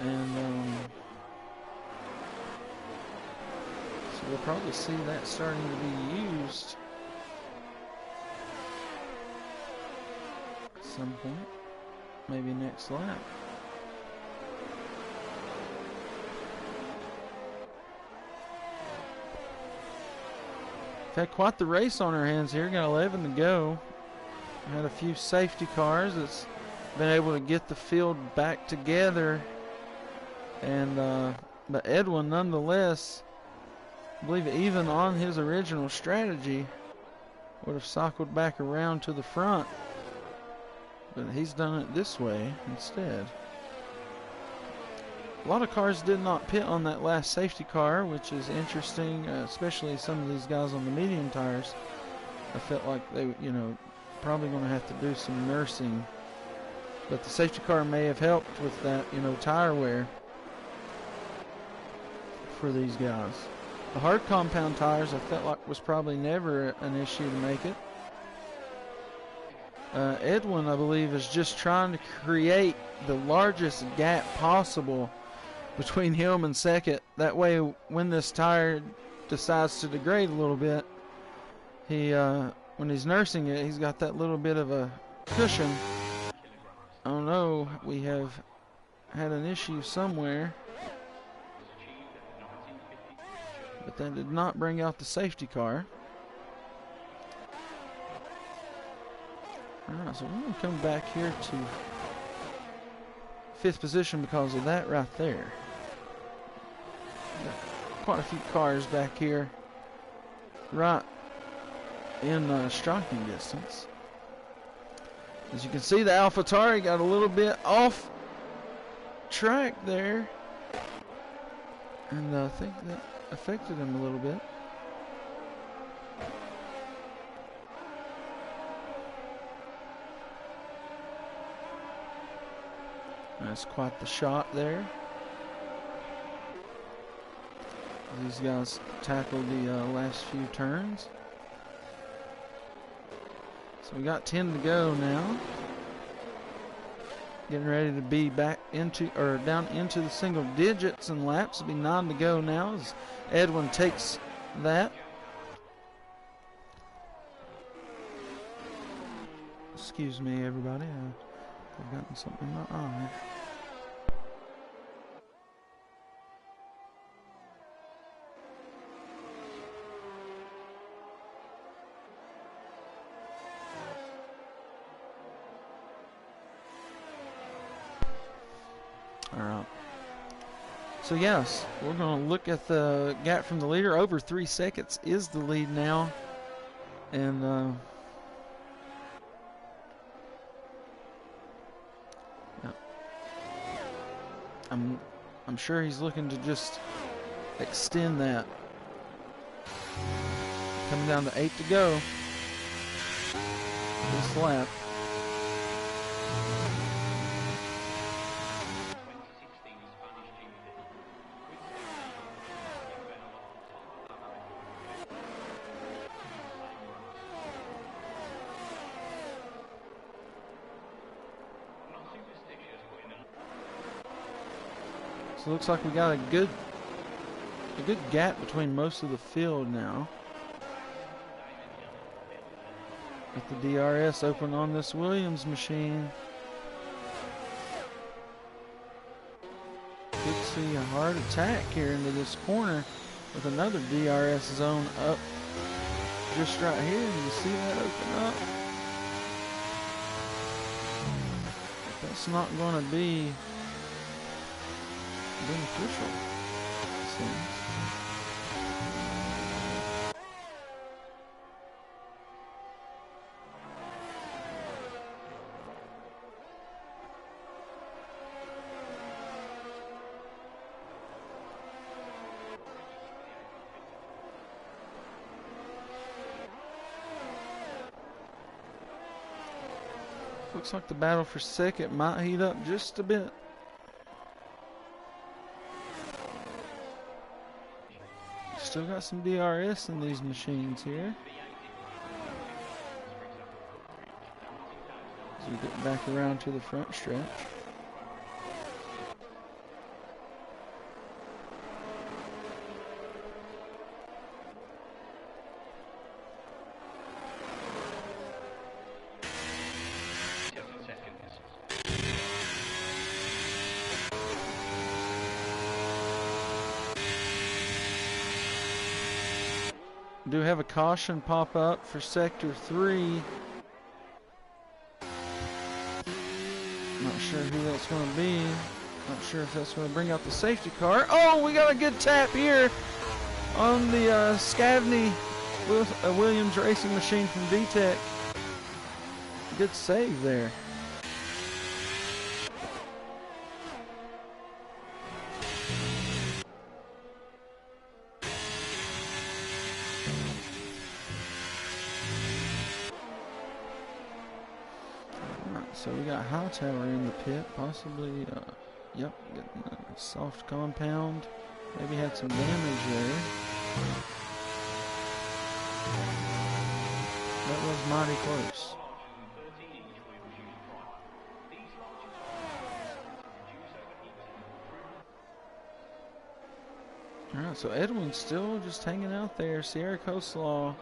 And so we'll probably see that starting to be used at some point, maybe next lap. Had quite the race on our hands here. Got 11 to go. Had a few safety cars that's been able to get the field back together. And but Edwin, nonetheless, I believe even on his original strategy, would have cycled back around to the front. But he's done it this way instead. A lot of cars did not pit on that last safety car, which is interesting, especially some of these guys on the medium tires. I felt like they, probably going to have to do some nursing. But the safety car may have helped with that, tire wear for these guys. The hard compound tires, I felt like was probably never an issue to make it. Edwin, I believe, is just trying to create the largest gap possible between him and second. That way, when this tire decides to degrade a little bit, he when he's nursing it, he's got that little bit of a cushion. Oh no, we have had an issue somewhere. But that did not bring out the safety car. Alright, so we're going to come back here to 5th position because of that right there. Got quite a few cars back here right in striking distance. As you can see, the AlphaTauri got a little bit off track there, and I think that affected him a little bit. That's quite the shot there. These guys tackled the last few turns. So we got 10 to go now. Getting ready to be back into, or down into the single digits in laps. It'll be 9 to go now as Edwin takes that. Excuse me, everybody. I've gotten something in my eye. Alright. So yes, we're going to look at the gap from the leader. Over 3 seconds is the lead now. And I'm sure he's looking to just extend that. Coming down to 8 to go. This lap. So it looks like we got a good gap between most of the field now. With the DRS open on this Williams machine. Could see a hard attack here into this corner with another DRS zone up just right here. You see that open up? That's not going to be beneficial, it seems. Looks like the battle for second might heat up just a bit. Still got some DRS in these machines here. As we get back around to the front stretch. Do have a caution pop up for sector 3. Not sure who that's going to be. Not sure if that's going to bring out the safety car. Oh, we got a good tap here on the Scavney Williams racing machine from VTEC. Good save there. So we got Hightower in the pit, possibly, yep, getting a soft compound. Maybe had some damage there. That was mighty close. Alright, so Edwin's still just hanging out there. Sierra ColeSlaw,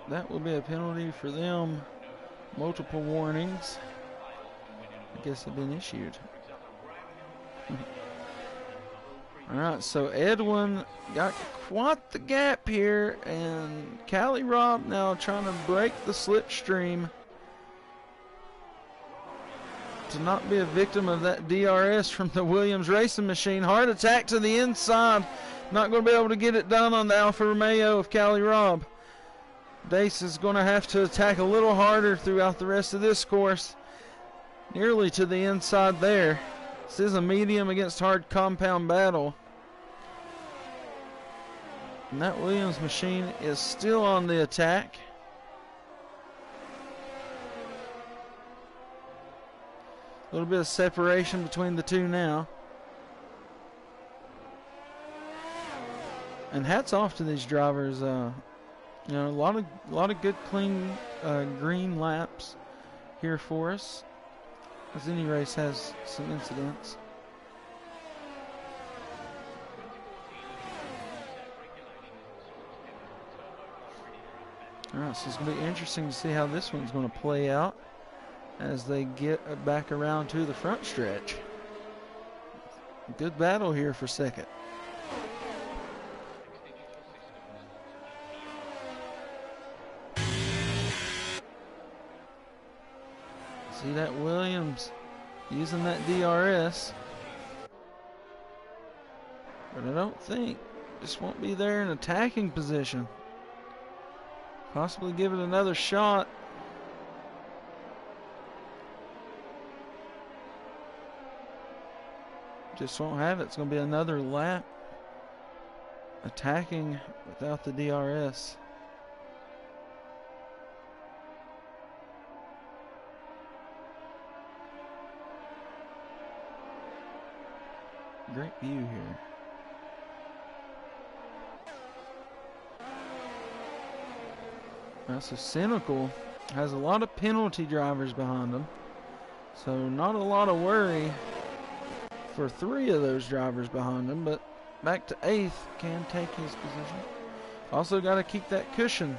that will be a penalty for them. Multiple warnings, I guess, have been issued. Alright, so Edwin got quite the gap here, and Callie Robb now trying to break the slipstream to not be a victim of that DRS from the Williams racing machine. Hard attack to the inside. Not going to be able to get it done on the Alfa Romeo of Callie Robb. Dace is going to have to attack a little harder throughout the rest of this course. Nearly to the inside there. This is a medium against hard compound battle. And that Williams machine is still on the attack. A little bit of separation between the two now. And hats off to these drivers. You know, a lot of good, clean, green laps here for us. As any race has some incidents. All right, so it's going to be interesting to see how this one's going to play out as they get back around to the front stretch. Good battle here for second. See that Williams using that DRS. But I don't think this won't be there in attacking position. Possibly give it another shot. just won't have it. It's going to be another lap attacking without the DRS. Great view here. So Cynical has a lot of penalty drivers behind him. So not a lot of worry for 3 of those drivers behind him, but back to 8th, can take his position. Also got to keep that cushion.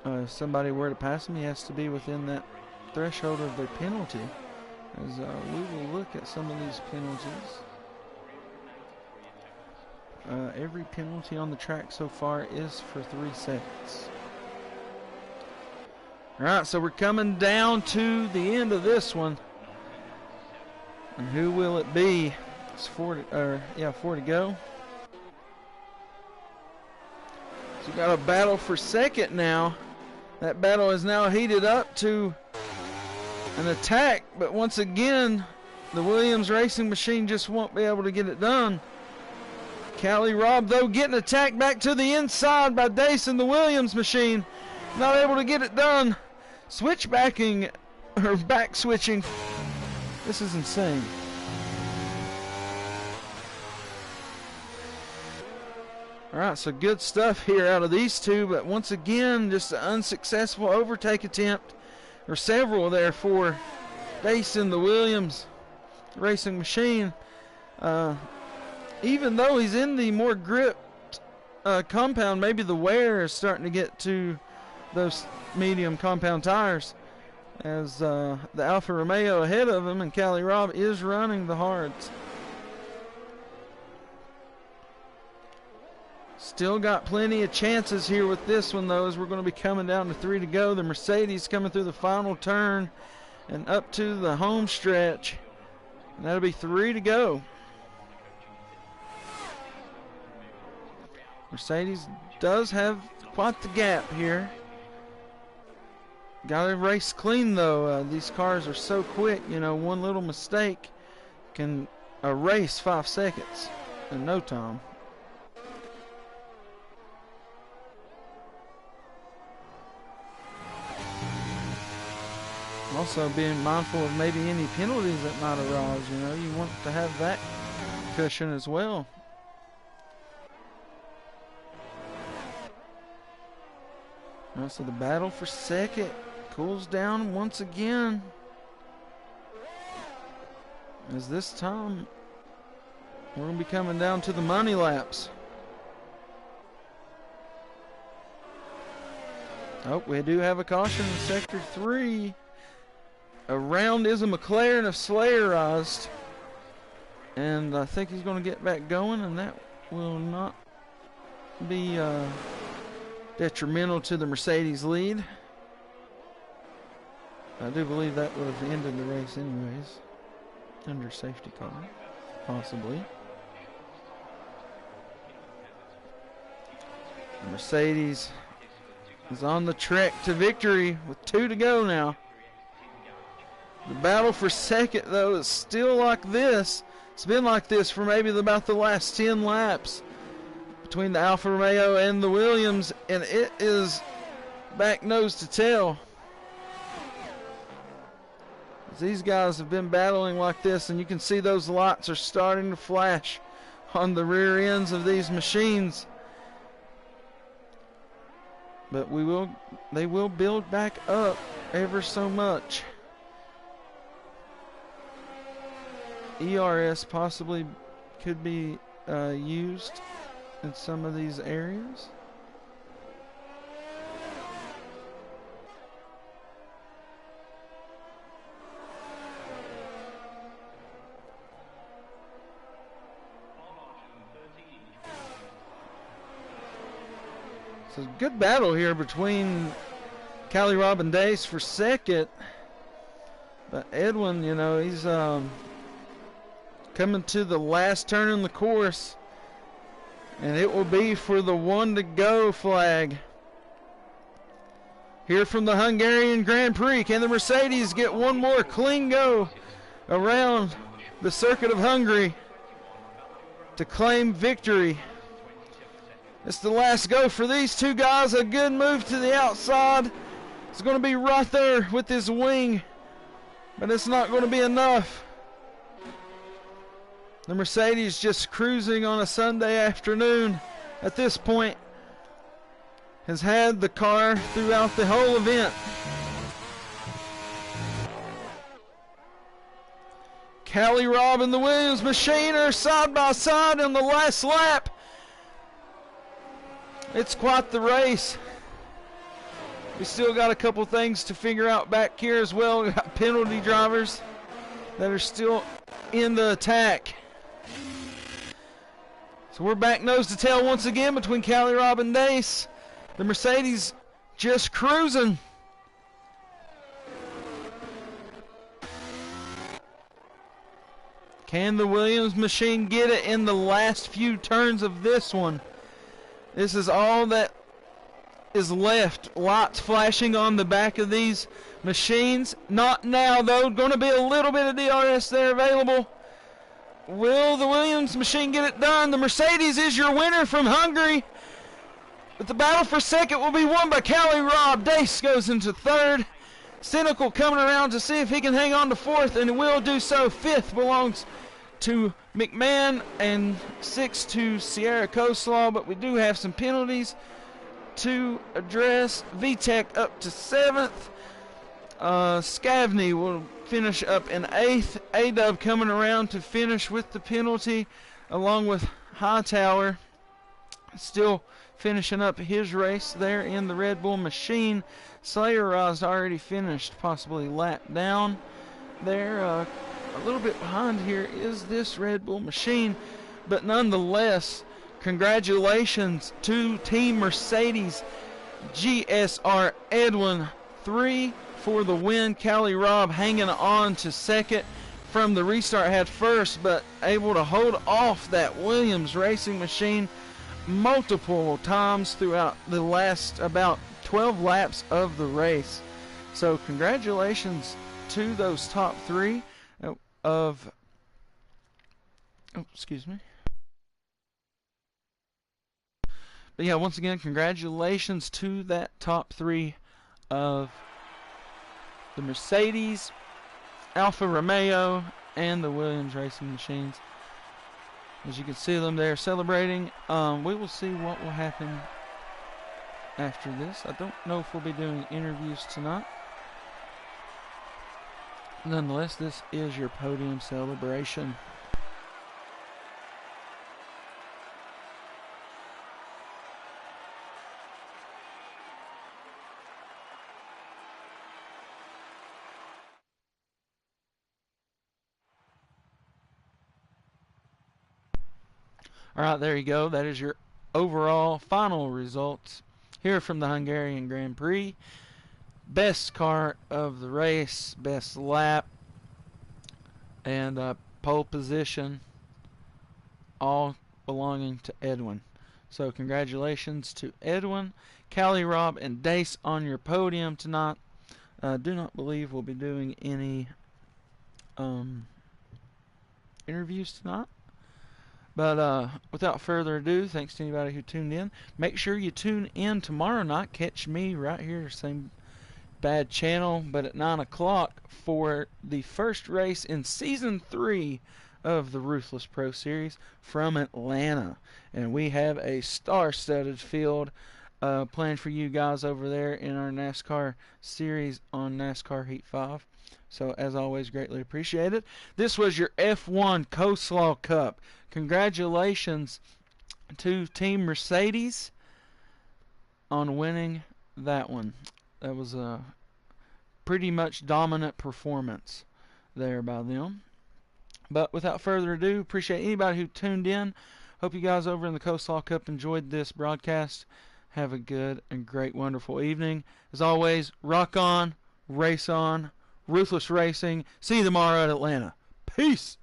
If somebody were to pass him, he has to be within that threshold of their penalty. As we will look at some of these penalties. Every penalty on the track so far is for 3 seconds. Alright, so we're coming down to the end of this one. And who will it be? It's 4 to go. So we got a battle for second now. That battle is now heated up to an attack, but once again, the Williams racing machine just won't be able to get it done. Callie Robb, though, getting attacked back to the inside by Dace and the Williams machine. Not able to get it done. Switchbacking, or back switching. This is insane. Alright, so good stuff here out of these two, but once again, just an unsuccessful overtake attempt, or several there for Dace and the Williams racing machine. Even though he's in the more gripped compound, maybe the wear is starting to get to those medium compound tires, as the Alfa Romeo ahead of him, and Callie Robb is running the hards. Still got plenty of chances here with this one, though, as we're going to be coming down to 3 to go. The Mercedes coming through the final turn and up to the home stretch. And that'll be 3 to go. Mercedes does have quite the gap here. Got to race clean, though. These cars are so quick, you know, one little mistake can erase 5 seconds in no time. Also being mindful of maybe any penalties that might arise, you know, you want to have that cushion as well. Right, so the battle for second cools down once again, as this time we're going to be coming down to the money laps. Oh, we do have a caution in Sector 3. Around is a McLaren of Slayerized, and I think he's going to get back going, and that will not be detrimental to the Mercedes lead. I do believe that would have ended the race anyways, under safety car, possibly. The Mercedes is on the trek to victory with 2 to go now. The battle for second, though, is still like this. It's been like this for maybe about the last 10 laps between the Alfa Romeo and the Williams, and it is back nose to tail. These guys have been battling like this, and you can see those lights are starting to flash on the rear ends of these machines. But they will build back up ever so much. ERS possibly could be used in some of these areas. So good battle here between Callie Robb and Dace for second. But Edwin, you know, he's coming to the last turn in the course, and it will be for the 1 to go flag. Here from the Hungarian Grand Prix, can the Mercedes get one more clean go around the circuit of Hungary to claim victory. It's the last go for these two guys. A good move to the outside. It's going to be right there with his wing, but it's not going to be enough. The Mercedes just cruising on a Sunday afternoon at this point has had the car throughout the whole event. Callie Robb and the Williams machine are side by side on the last lap. It's quite the race. We still got a couple things to figure out back here as well. We got penalty drivers that are still in the attack. So we're back nose to tail once again between Callie Robb and Dace. The Mercedes just cruising. Can the Williams machine get it in the last few turns of this one? This is all that is left. Lights flashing on the back of these machines. Not now, though. Going to be a little bit of DRS there available. Will the Williams machine get it done? The Mercedes is your winner from Hungary. But the battle for second will be won by Callie Robb. Dace goes into third. Cynical coming around to see if he can hang on to fourth, and will do so. Fifth belongs to McMahon and sixth to Sierra ColeSlaw, but we do have some penalties to address. VTech up to seventh. Scavney will finish up in eighth. A-Dub coming around to finish with the penalty, along with Hightower still finishing up his race there in the Red Bull machine. Slayerized already finished, possibly lapped down there. A little bit behind here is this Red Bull machine, but nonetheless, congratulations to Team Mercedes. GSR Edwin 3 for the win. Callie Robb hanging on to second from the restart, had first, but able to hold off that Williams racing machine multiple times throughout the last about 12 laps of the race. So congratulations to those top three of But yeah, once again, congratulations to that top three of the Mercedes, Alfa Romeo, and the Williams racing machines. As you can see them there celebrating. We will see what will happen after this. I don't know if we'll be doing interviews tonight. Nonetheless, this is your podium celebration. Alright, there you go. That is your overall final results here from the Hungarian Grand Prix. Best car of the race, best lap, and pole position, all belonging to Edwin. So congratulations to Edwin, Callie Robb, and Dace on your podium tonight. Do not believe we'll be doing any interviews tonight. But without further ado, thanks to anybody who tuned in. Make sure you tune in tomorrow night. Catch me right here, same bad channel, but at 9 o'clock for the first race in Season 3 of the Ruthless Pro Series from Atlanta. And we have a star-studded field planned for you guys over there in our NASCAR series on NASCAR Heat 5. So, as always, greatly appreciated. This was your F1 ColeSlaw Cup. Congratulations to Team Mercedes on winning that one. That was a pretty much dominant performance there by them. But without further ado, appreciate anybody who tuned in. Hope you guys over in the ColeSlaw Cup enjoyed this broadcast. Have a good and great, wonderful evening. As always, rock on, race on, Ruthless Racing. See you tomorrow at Atlanta. Peace.